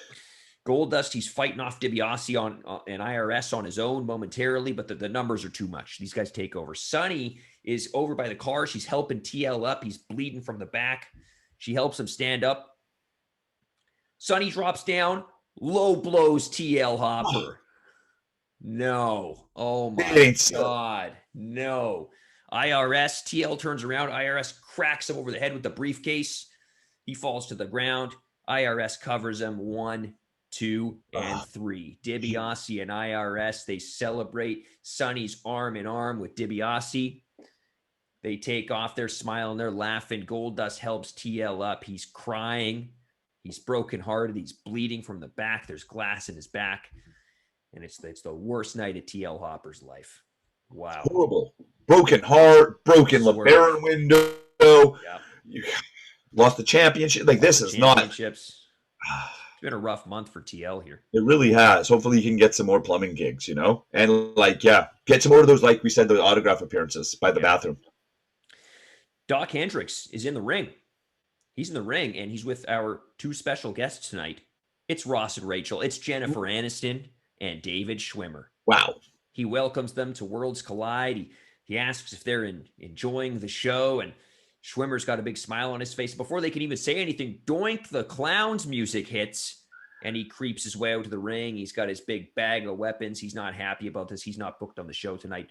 Goldust, he's fighting off DiBiase on an IRS on his own momentarily, but the numbers are too much. These guys take over. Sunny is over by the car. She's helping TL up. He's bleeding from the back. She helps him stand up. Sunny drops down, low blows TL Hopper. No. Oh It my ain't so. God. No. IRS, TL turns around. IRS cracks him over the head with the briefcase. He falls to the ground. IRS covers him 1, 2, and 3. DiBiase and IRS, they celebrate. Sonny's arm in arm with DiBiase. They take off. They're smiling. They're laughing. Goldust helps TL up. He's crying. He's brokenhearted. He's bleeding from the back. There's glass in his back. And it's the worst night of TL Hopper's life. Wow. Horrible. Broken heart, broken LeBaron window. Yeah. You lost the championship. Like, this is not. It's been a rough month for TL here. It really has. Hopefully, you can get some more plumbing gigs, you know? And, like, yeah, get some more of those, like we said, those autograph appearances by the bathroom. Doc Hendricks is in the ring. He's in the ring, and he's with our 2 special guests tonight. It's Ross and Rachel. It's Jennifer Aniston and David Schwimmer. Wow. He welcomes them to Worlds Collide. He asks if they're enjoying the show, and Schwimmer's got a big smile on his face. Before they can even say anything, Doink the Clown's music hits, and he creeps his way out to the ring. He's got his big bag of weapons. He's not happy about this. He's not booked on the show tonight.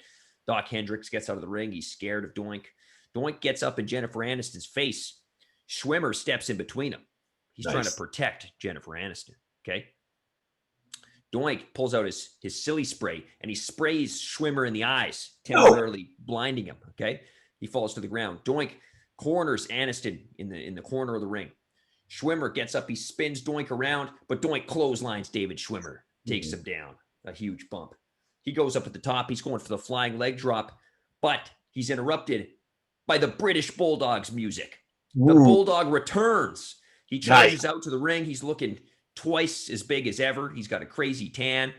Doc Hendricks gets out of the ring. He's scared of Doink. Doink gets up in Jennifer Aniston's face. Schwimmer steps in between them. He's trying to protect Jennifer Aniston, okay? Doink pulls out his silly spray, and he sprays Schwimmer in the eyes, temporarily blinding him, okay? He falls to the ground. Doink corners Aniston in the corner of the ring. Schwimmer gets up. He spins Doink around, but Doink clotheslines David Schwimmer, takes him down. A huge bump. He goes up at the top. He's going for the flying leg drop, but he's interrupted by the British Bulldog's music. The Bulldog returns. He charges out to the ring. He's looking twice as big as ever. He's got a crazy tan.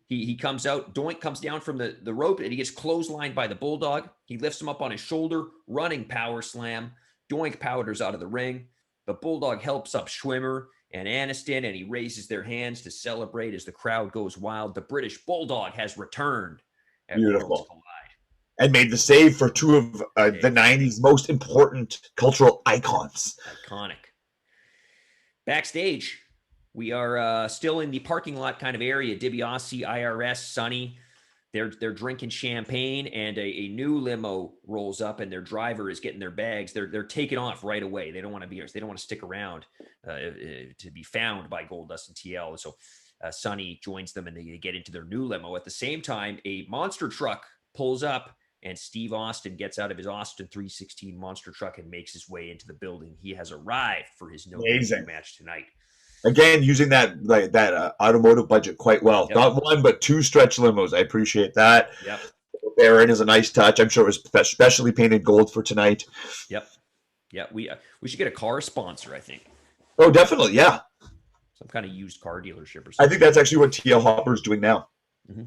He comes out. Doink comes down from the rope, and he gets clotheslined by the Bulldog. He lifts him up on his shoulder, running power slam. Doink powders out of the ring. The Bulldog helps up Schwimmer and Aniston, and he raises their hands to celebrate as the crowd goes wild. The British Bulldog has returned at Worlds Collide. And made the save for 2 of the 90s most important cultural icons. Iconic. Backstage, we are still in the parking lot kind of area. DiBiase, IRS, Sonny, they're drinking champagne, and a new limo rolls up, and their driver is getting their bags. They're taking off right away. They don't want to stick around to be found by Goldust and TL. So Sonny joins them, and they get into their new limo. At the same time, a monster truck pulls up, and Steve Austin gets out of his Austin 316 monster truck and makes his way into the building. He has arrived for his no match tonight. Again, using that automotive budget quite well. Not 1, but 2 stretch limos. I appreciate that. Yep. Baron is a nice touch. I'm sure it was specially painted gold for tonight. Yep. Yeah, we should get a car sponsor, I think. Oh, definitely, yeah. Some kind of used car dealership or something. I think that's actually what TL Hopper's doing now. Mm-hmm.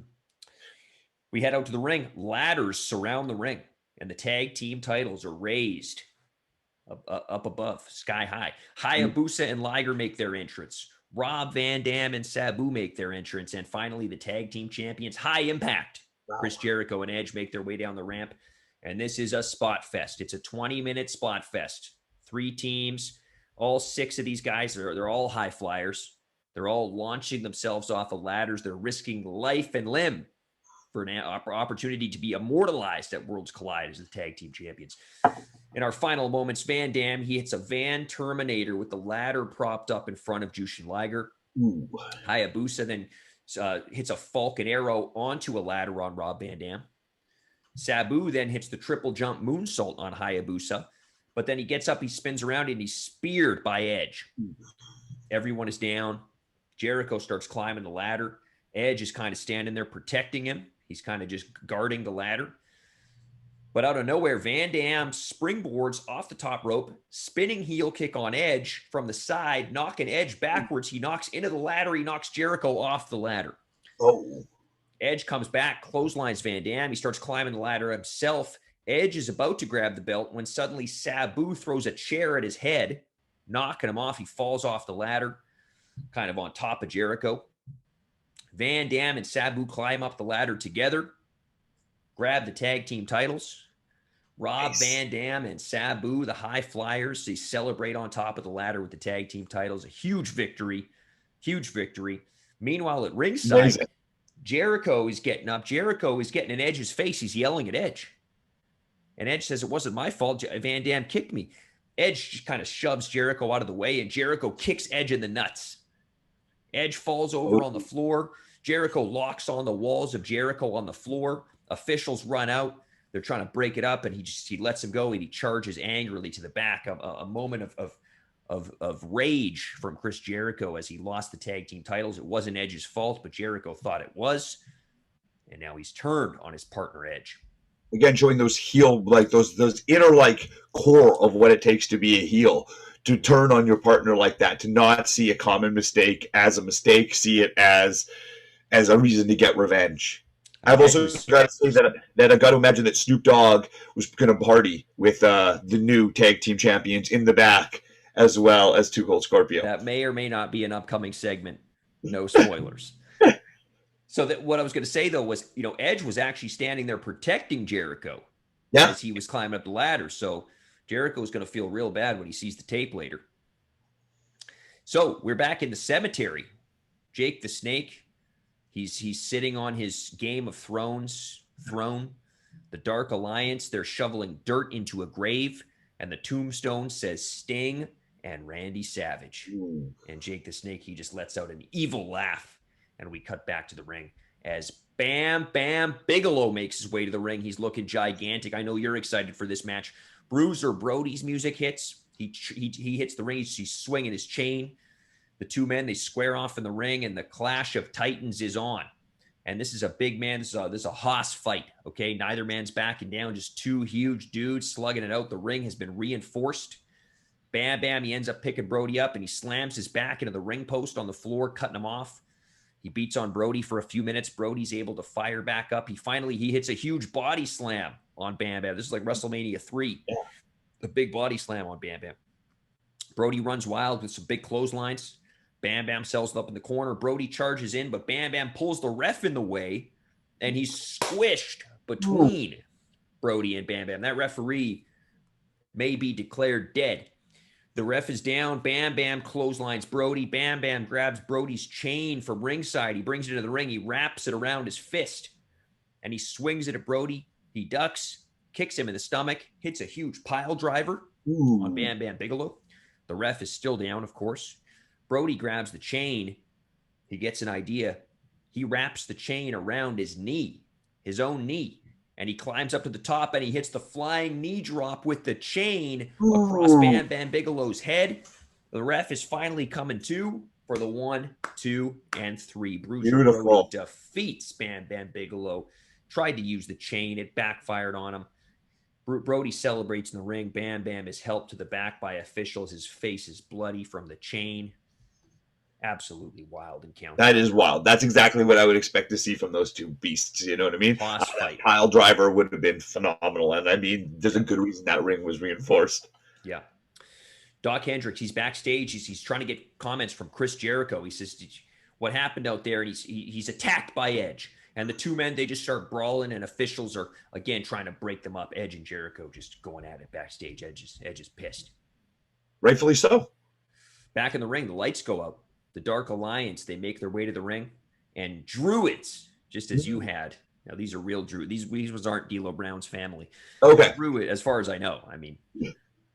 We head out to the ring. Ladders surround the ring, and the tag team titles are raised up above, sky high. Hayabusa and Liger make their entrance. Rob Van Dam and Sabu make their entrance. And finally, the tag team champions, High Impact, Chris Jericho and Edge, make their way down the ramp. And this is a spot fest. It's a 20-minute spot fest. 3 teams. All 6 of these guys, they're all high flyers. They're all launching themselves off of ladders. They're risking life and limb for an opportunity to be immortalized at Worlds Collide as the tag team champions. In our final moments, Van Dam, he hits a Van Terminator with the ladder propped up in front of Jushin Liger. Hayabusa then hits a Falcon Arrow onto a ladder on Rob Van Dam. Sabu then hits the triple jump moonsault on Hayabusa, but then he gets up, he spins around, and he's speared by Edge. Everyone is down. Jericho starts climbing the ladder. Edge is kind of standing there protecting him. He's kind of just guarding the ladder. But out of nowhere, Van Dam springboards off the top rope, spinning heel kick on Edge from the side, knocking Edge backwards. He knocks into the ladder. He knocks Jericho off the ladder. Edge comes back, clotheslines Van Dam. He starts climbing the ladder himself. Edge is about to grab the belt when suddenly Sabu throws a chair at his head, knocking him off. He falls off the ladder, kind of on top of Jericho. Van Dam and Sabu climb up the ladder together, grab the tag team titles. Rob Van Dam and Sabu, the high flyers, they celebrate on top of the ladder with the tag team titles. A huge victory, huge victory. Meanwhile, at ringside, Jericho is getting up. Jericho is getting in Edge's face. He's yelling at Edge. And Edge says, it wasn't my fault. Van Dam kicked me. Edge just kind of shoves Jericho out of the way, and Jericho kicks Edge in the nuts. Edge falls over on the floor. Jericho locks on the walls of Jericho on the floor. Officials run out. They're trying to break it up, and he lets him go, and he charges angrily to the back. A moment of rage from Chris Jericho as he lost the tag team titles. It wasn't Edge's fault, but Jericho thought it was. And now he's turned on his partner Edge. Again, showing those heel, like those inner like core of what it takes to be a heel, to turn on your partner like that, to not see a common mistake as a mistake, see it as a reason to get revenge. I've also got to say that I've got to imagine that Snoop Dogg was going to party with the new tag team champions in the back, as well as Too Cold Scorpio. That may or may not be an upcoming segment. No spoilers. So that what I was going to say, though, was, Edge was actually standing there protecting Jericho as he was climbing up the ladder. So Jericho is going to feel real bad when he sees the tape later. So we're back in the cemetery. Jake the Snake, he's sitting on his Game of Thrones throne. The Dark Alliance, they're shoveling dirt into a grave, and the tombstone says Sting and Randy Savage. Ooh. And Jake the Snake, he just lets out an evil laugh. And we cut back to the ring as Bam Bam Bigelow makes his way to the ring. He's looking gigantic. I know you're excited for this match. Bruiser Brody's music hits. He hits the ring. He's swinging his chain. The two men, they square off in the ring, and the Clash of Titans is on. And this is a big man. This is a hoss fight, okay? Neither man's backing down. Just two huge dudes slugging it out. The ring has been reinforced. Bam Bam, he ends up picking Brody up, and he slams his back into the ring post on the floor, cutting him off. He beats on Brody for a few minutes. Brody's able to fire back up. He hits a huge body slam on Bam Bam. This is like WrestleMania 3. Yeah. The big body slam on Bam Bam. Brody runs wild with some big clotheslines. Bam Bam sells it up in the corner. Brody charges in, but Bam Bam pulls the ref in the way, and he's squished between Brody and Bam Bam. That referee may be declared dead. The ref is down. Bam Bam clotheslines Brody. Bam Bam grabs Brody's chain from ringside. He brings it into the ring. He wraps it around his fist, and he swings it at Brody. He ducks, kicks him in the stomach, hits a huge pile driver on Bam Bam Bigelow. The ref is still down, of course. Brody grabs the chain. He gets an idea. He wraps the chain around his knee, his own knee, and he climbs up to the top, and he hits the flying knee drop with the chain across Bam Bam Bigelow's head. The ref is finally coming to for the 1, 2, and 3. Bruiser Brody defeats Bam Bam Bigelow. Tried to use the chain. It backfired on him. Brody celebrates in the ring. Bam Bam is helped to the back by officials. His face is bloody from the chain. Absolutely wild encounter. That is wild. That's exactly what I would expect to see from those two beasts. You know what I mean? Boss fight. Pile driver would have been phenomenal. And I mean, there's a good reason that ring was reinforced. Yeah. Doc Hendricks, he's backstage. He's trying to get comments from Chris Jericho. He says, what happened out there? And he's attacked by Edge. And the two men, they just start brawling, and officials are, again, trying to break them up. Edge and Jericho just going at it backstage. Edge is pissed. Rightfully so. Back in the ring, the lights go out. The Dark Alliance, they make their way to the ring. And Druids, just as you had. Now, these are real Druids. These aren't D'Lo Brown's family. Okay. Druid, as far as I know. I mean,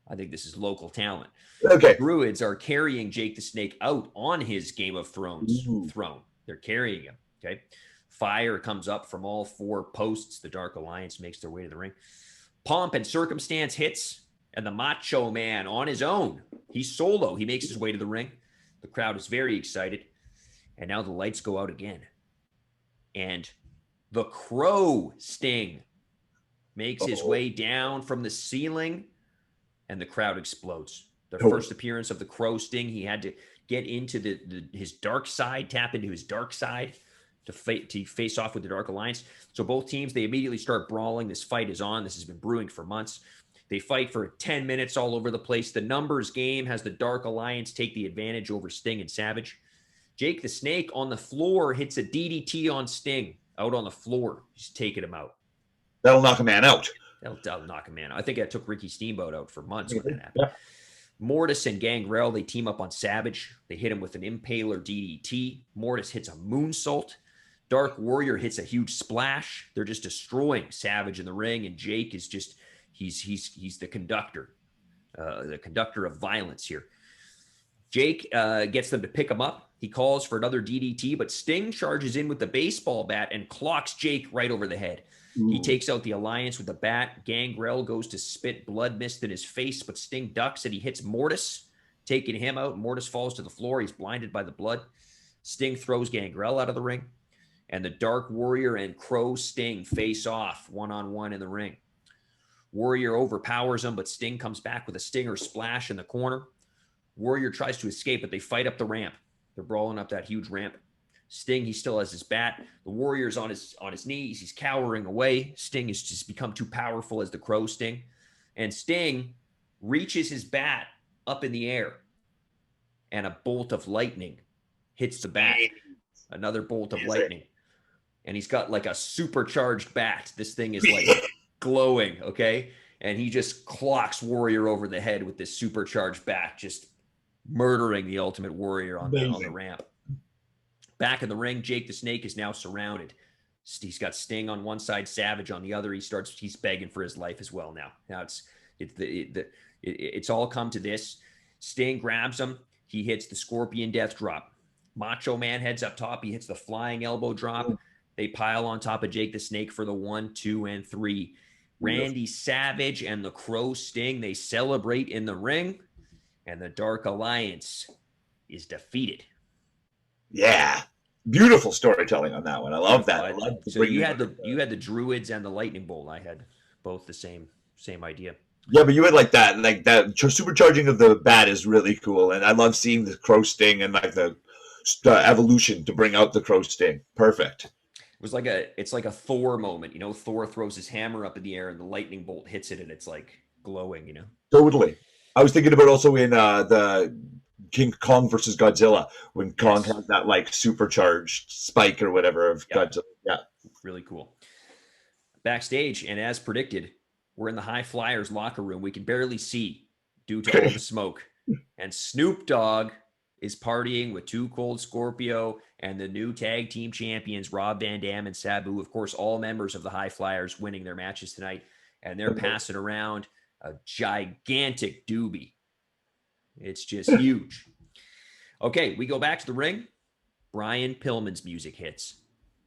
I think this is local talent. Okay. Druids are carrying Jake the Snake out on his Game of Thrones throne. They're carrying him, okay? Fire comes up from all 4 posts. The Dark Alliance makes their way to the ring. Pomp and Circumstance hits, and the Macho Man on his own. He's solo. He makes his way to the ring. The crowd is very excited. And now the lights go out again. And the Crow Sting makes his way down from the ceiling, and the crowd explodes. The first appearance of the Crow Sting, he had to get into his dark side, tap into his dark side to face off with the Dark Alliance. So both teams, they immediately start brawling. This fight is on. This has been brewing for months. They fight for 10 minutes all over the place. The numbers game has the Dark Alliance take the advantage over Sting and Savage. Jake the Snake on the floor hits a DDT on Sting out on the floor. He's taking him out. That'll knock a man out. That'll knock a man out. I think that took Ricky Steamboat out for months when that happened. Yeah. Mortis and Gangrel, they team up on Savage. They hit him with an Impaler DDT. Mortis hits a moonsault Dark Warrior hits a huge splash. They're just destroying Savage in the ring, and Jake is just he's the conductor of violence here. Jake gets them to pick him up. He calls for another DDT, but Sting charges in with the baseball bat and clocks Jake right over the head. Ooh. He takes out the Alliance with the bat. Gangrel goes to spit blood mist in his face, but Sting ducks and he hits Mortis, taking him out. Mortis falls to the floor. He's blinded by the blood. Sting throws Gangrel out of the ring, and the Dark Warrior and Crow Sting face off one-on-one in the ring. Warrior overpowers him, but Sting comes back with a Stinger splash in the corner. Warrior tries to escape, but they fight up the ramp. They're brawling up that huge ramp. Sting, he still has his bat. The Warrior's on his knees. He's cowering away. Sting has just become too powerful as the Crow Sting. And Sting reaches his bat up in the air, and a bolt of lightning hits the bat. Another bolt of lightning. And he's got like a supercharged bat. This thing is like glowing, okay? And he just clocks Warrior over the head with this supercharged bat, just murdering the Ultimate Warrior on the ramp. Back in the ring, Jake the Snake is now surrounded. He's got Sting on one side, Savage on the other. He's begging for his life as well now. Now it's all come to this. Sting grabs him. He hits the Scorpion Death Drop. Macho Man heads up top. He hits the Flying Elbow Drop. They pile on top of Jake the Snake for the 1, 2, and 3. Randy Savage and the Crow Sting, they celebrate in the ring, and the Dark Alliance is defeated. Yeah. Beautiful storytelling on that one. I love that. So you had the Druids and the Lightning Bolt. I had both the same idea. Yeah, but you had like that supercharging of the bat is really cool, and I love seeing the Crow Sting and like the evolution to bring out the Crow Sting. Perfect. It's like a Thor moment, you know. Thor throws his hammer up in the air and the lightning bolt hits it, and it's like glowing, you know. Totally. I was thinking about also in the King Kong versus Godzilla when Kong has that like supercharged spike or whatever of Godzilla. Yeah, really cool. Backstage, and as predicted, we're in the High Flyers locker room. We can barely see due to all the smoke, and Snoop Dogg is partying with Too Cold Scorpio and the new tag team champions, Rob Van Dam and Sabu. Of course, all members of the High Flyers winning their matches tonight. And they're passing around a gigantic doobie. It's just huge. Okay, we go back to the ring. Brian Pillman's music hits.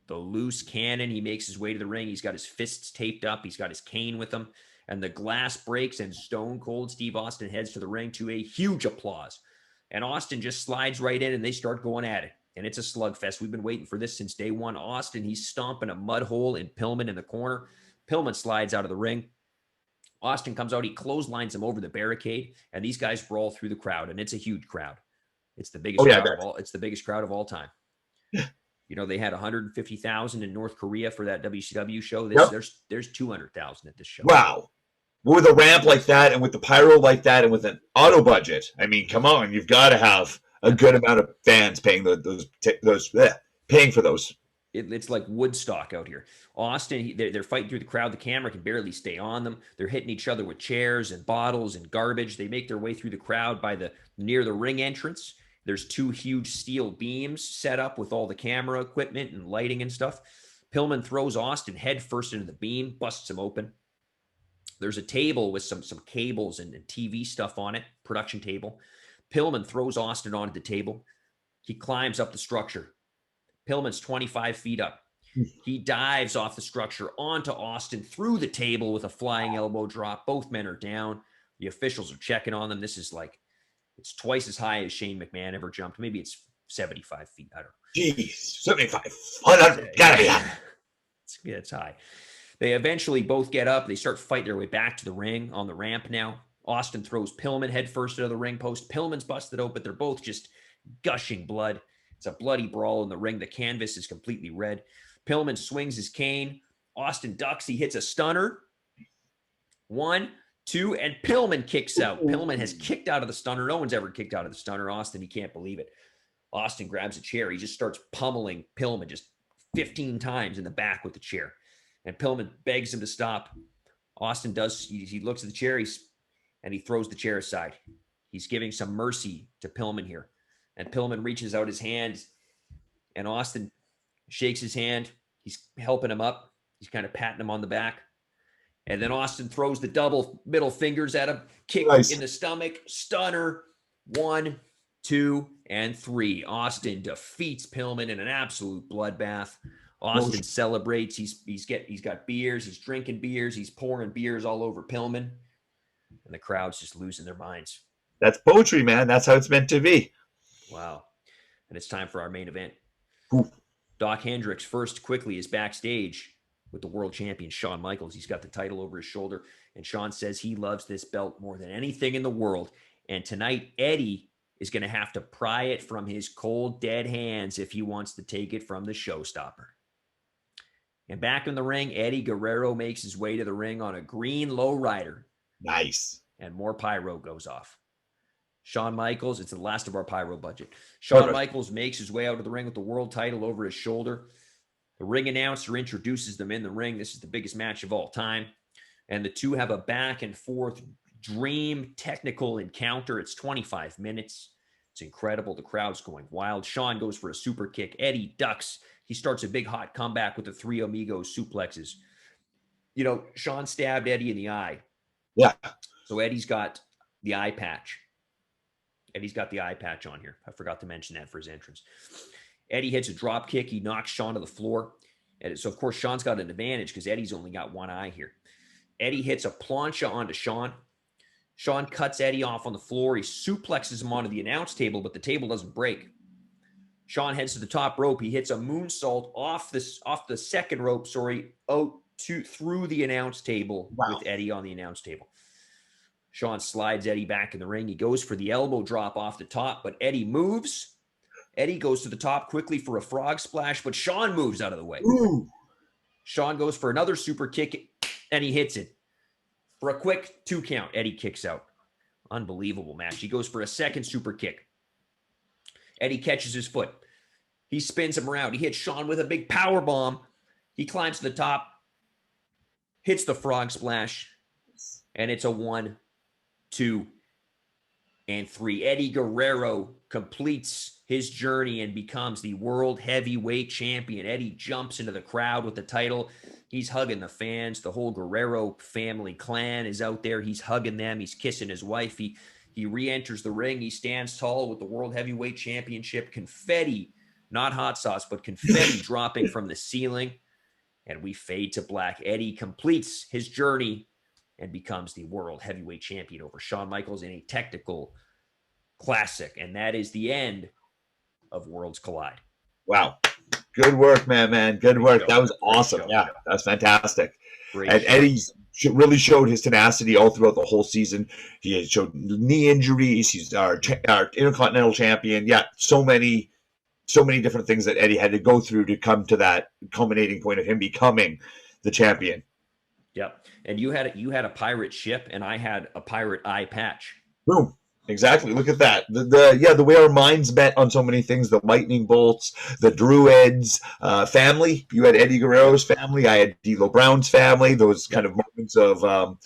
The loose cannon. He makes his way to the ring. He's got his fists taped up. He's got his cane with him. And the glass breaks, and Stone Cold Steve Austin heads to the ring to a huge applause. And Austin just slides right in, and they start going at it. And it's a slugfest. We've been waiting for this since day one. Austin, he's stomping a mud hole in Pillman in the corner. Pillman slides out of the ring. Austin comes out. He clotheslines him over the barricade, and these guys brawl through the crowd, and it's a huge crowd. It's the biggest crowd of all. It's the biggest crowd of all time. You know, they had 150,000 in North Korea for that WCW show. There's 200,000 at this show. Wow. With a ramp like that, and with the pyro like that, and with an auto budget, I mean, come on, you've got to have a good amount of fans paying paying for those. It's like Woodstock out here. Austin, they're fighting through the crowd. The camera can barely stay on them. They're hitting each other with chairs and bottles and garbage. They make their way through the crowd near the ring entrance. There's 2 huge steel beams set up with all the camera equipment and lighting and stuff. Pillman throws Austin head first into the beam, busts him open. There's a table with some cables and TV stuff on it, production table. Pillman throws Austin onto the table. He climbs up the structure. Pillman's 25 feet up. He dives off the structure onto Austin through the table with a flying elbow drop. Both men are down. The officials are checking on them. This is it's twice as high as Shane McMahon ever jumped. Maybe it's 75 feet. I don't know. Jeez, 75. 100. Gotta be high. It's high. They eventually both get up. They start fighting their way back to the ring on the ramp now. Austin throws Pillman head first into the ring post. Pillman's busted open. They're both just gushing blood. It's a bloody brawl in the ring. The canvas is completely red. Pillman swings his cane. Austin ducks. He hits a stunner. 1, 2, and Pillman kicks out. Pillman has kicked out of the stunner. No one's ever kicked out of the stunner. Austin, he can't believe it. Austin grabs a chair. He just starts pummeling Pillman just 15 times in the back with the chair. And Pillman begs him to stop. Austin does. He looks at the chair, and he throws the chair aside. He's giving some mercy to Pillman here. And Pillman reaches out his hand, and Austin shakes his hand. He's helping him up. He's kind of patting him on the back. And then Austin throws the double middle fingers at him. Kick in the stomach. Stunner. 1, 2, and 3. Austin defeats Pillman in an absolute bloodbath. Austin celebrates. He's got beers. He's drinking beers. He's pouring beers all over Pillman. And the crowd's just losing their minds. That's poetry, man. That's how it's meant to be. Wow. And it's time for our main event. Ooh. Doc Hendricks first quickly is backstage with the world champion Shawn Michaels. He's got the title over his shoulder, and Shawn says he loves this belt more than anything in the world. And tonight, Eddie is going to have to pry it from his cold, dead hands if he wants to take it from the showstopper. And back in the ring, Eddie Guerrero makes his way to the ring on a green lowrider. Nice. And more pyro goes off. Shawn Michaels, it's the last of our pyro budget. Shawn Michaels makes his way out of the ring with the world title over his shoulder. The ring announcer introduces them in the ring. This is the biggest match of all time. And the two have a back and forth dream technical encounter. It's 25 minutes. It's incredible. The crowd's going wild. Shawn goes for a super kick. Eddie ducks. He starts a big hot comeback with the Three Amigos suplexes. You know, Shawn stabbed Eddie in the eye. Yeah. So Eddie's got the eye patch. Eddie's got the eye patch on here. I forgot to mention that for his entrance. Eddie hits a drop kick. He knocks Shawn to the floor. And so, of course, Shawn's got an advantage because Eddie's only got one eye here. Eddie hits a plancha onto Shawn. Shawn cuts Eddie off on the floor. He suplexes him onto the announce table, but the table doesn't break. Shawn heads to the top rope. He hits a moonsault off the second rope, through the announce table with Eddie on the announce table. Shawn slides Eddie back in the ring. He goes for the elbow drop off the top, but Eddie moves. Eddie goes to the top quickly for a frog splash, but Shawn moves out of the way. Ooh. Shawn goes for another super kick, and he hits it. For a quick 2 count, Eddie kicks out. Unbelievable match. He goes for a second super kick. Eddie catches his foot. He spins him around. He hits Shawn with a big power bomb. He climbs to the top, hits the frog splash, and it's a 1, 2, and 3. Eddie Guerrero completes his journey and becomes the world heavyweight champion. Eddie jumps into the crowd with the title. He's hugging the fans. The whole Guerrero family clan is out there. He's hugging them. He's kissing his wife. He re-enters the ring. He stands tall with the world heavyweight championship. Confetti, not hot sauce, but confetti dropping from the ceiling. And we fade to black. Eddie completes his journey and becomes the world heavyweight champion over Shawn Michaels in a technical classic. And that is the end of Worlds Collide. Wow. Good work, man. Good work. That was awesome. Yeah, that's fantastic. And Eddie really showed his tenacity all throughout the whole season. He had showed knee injuries. He's our Intercontinental champion. Yeah, so many different things that Eddie had to go through to come to that culminating point of him becoming the champion. Yep. And you had a pirate ship, and I had a pirate eye patch. Boom. Exactly. Look at that. The way our minds met on so many things, the lightning bolts, the Druids, family. You had Eddie Guerrero's family. I had D'Lo Brown's family. Those kind of moments of,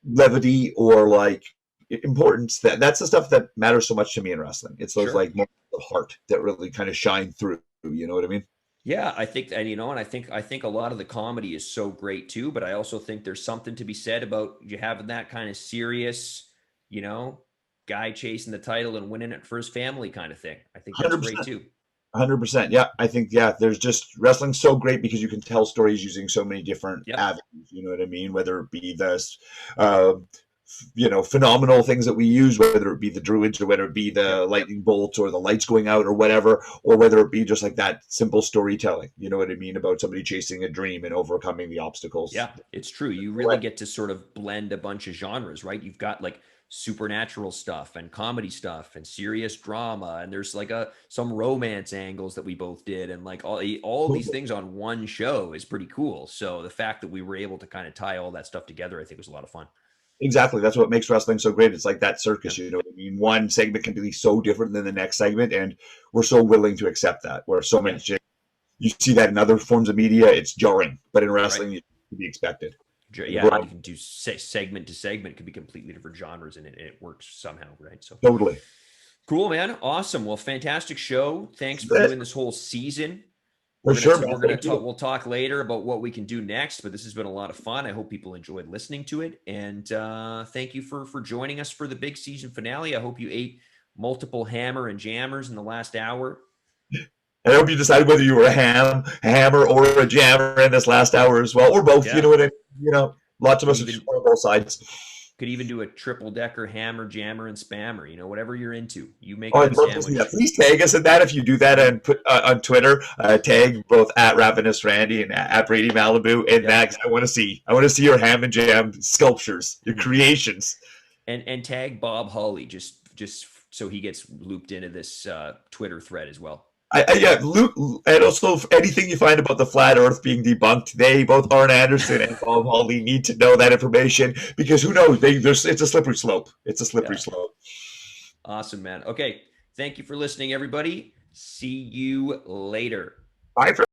levity or like importance. That's the stuff that matters so much to me in wrestling. It's those like moments of heart that really kind of shine through. You know what I mean? Yeah, I think, and I think a lot of the comedy is so great too. But I also think there's something to be said about you having that kind of serious, guy chasing the title and winning it for his family kind of thing. I think that's 100%. Great too. 100%. Yeah. I think, there's just wrestling's so great because you can tell stories using so many different avenues. You know what I mean? Whether it be this, phenomenal things that we use, whether it be the Druids or whether it be the lightning bolts or the lights going out or whatever, or whether it be just like that simple storytelling, you know what I mean, about somebody chasing a dream and overcoming the obstacles. Yeah, it's true. You really get to sort of blend a bunch of genres, right? You've got like supernatural stuff and comedy stuff and serious drama, and there's like some romance angles that we both did, and like all these things on one show is pretty cool. So the fact that we were able to kind of tie all that stuff together, I think was a lot of fun. Exactly. That's what makes wrestling so great. It's like that circus, you know what I mean? One segment can be so different than the next segment, and we're so willing to accept that. Where so many, you see that in other forms of media, it's jarring, but in wrestling, it can be expected. Yeah, you can do segment to segment. It could be completely different genres, and it works somehow, right? So totally cool, man. Awesome. Well, fantastic show. Thanks for doing this whole season. For sure, So man. we're gonna Thank talk. you. We'll talk later about what we can do next. But this has been a lot of fun. I hope people enjoyed listening to it. And thank you for joining us for the big season finale. I hope you ate multiple hammer and jammers in the last hour. I hope you decide whether you were a hammer, or a jammer in this last hour as well, or both. You Yeah, know what I mean? Lots of could us even are on both sides. could even do a triple decker hammer, jammer, and spammer. Whatever you're into, you make Oh, that I'd love to see that. sandwich. Please tag us in that if you do that, and put on Twitter. Tag both at Ravenous Randy and at Brady Malibu in Yep. that. 'Cause I want to see your ham and jam sculptures, your Mhm. creations. And tag Bob Holly just so he gets looped into this Twitter thread as well. Yeah, Luke, and also anything you find about the flat Earth being debunked, they both Arn Anderson and Bob Holly need to know that information, because who knows? It's a slippery slope. It's a slippery Yeah. slope. Awesome, man. Okay. Thank you for listening, everybody. See you later. Bye for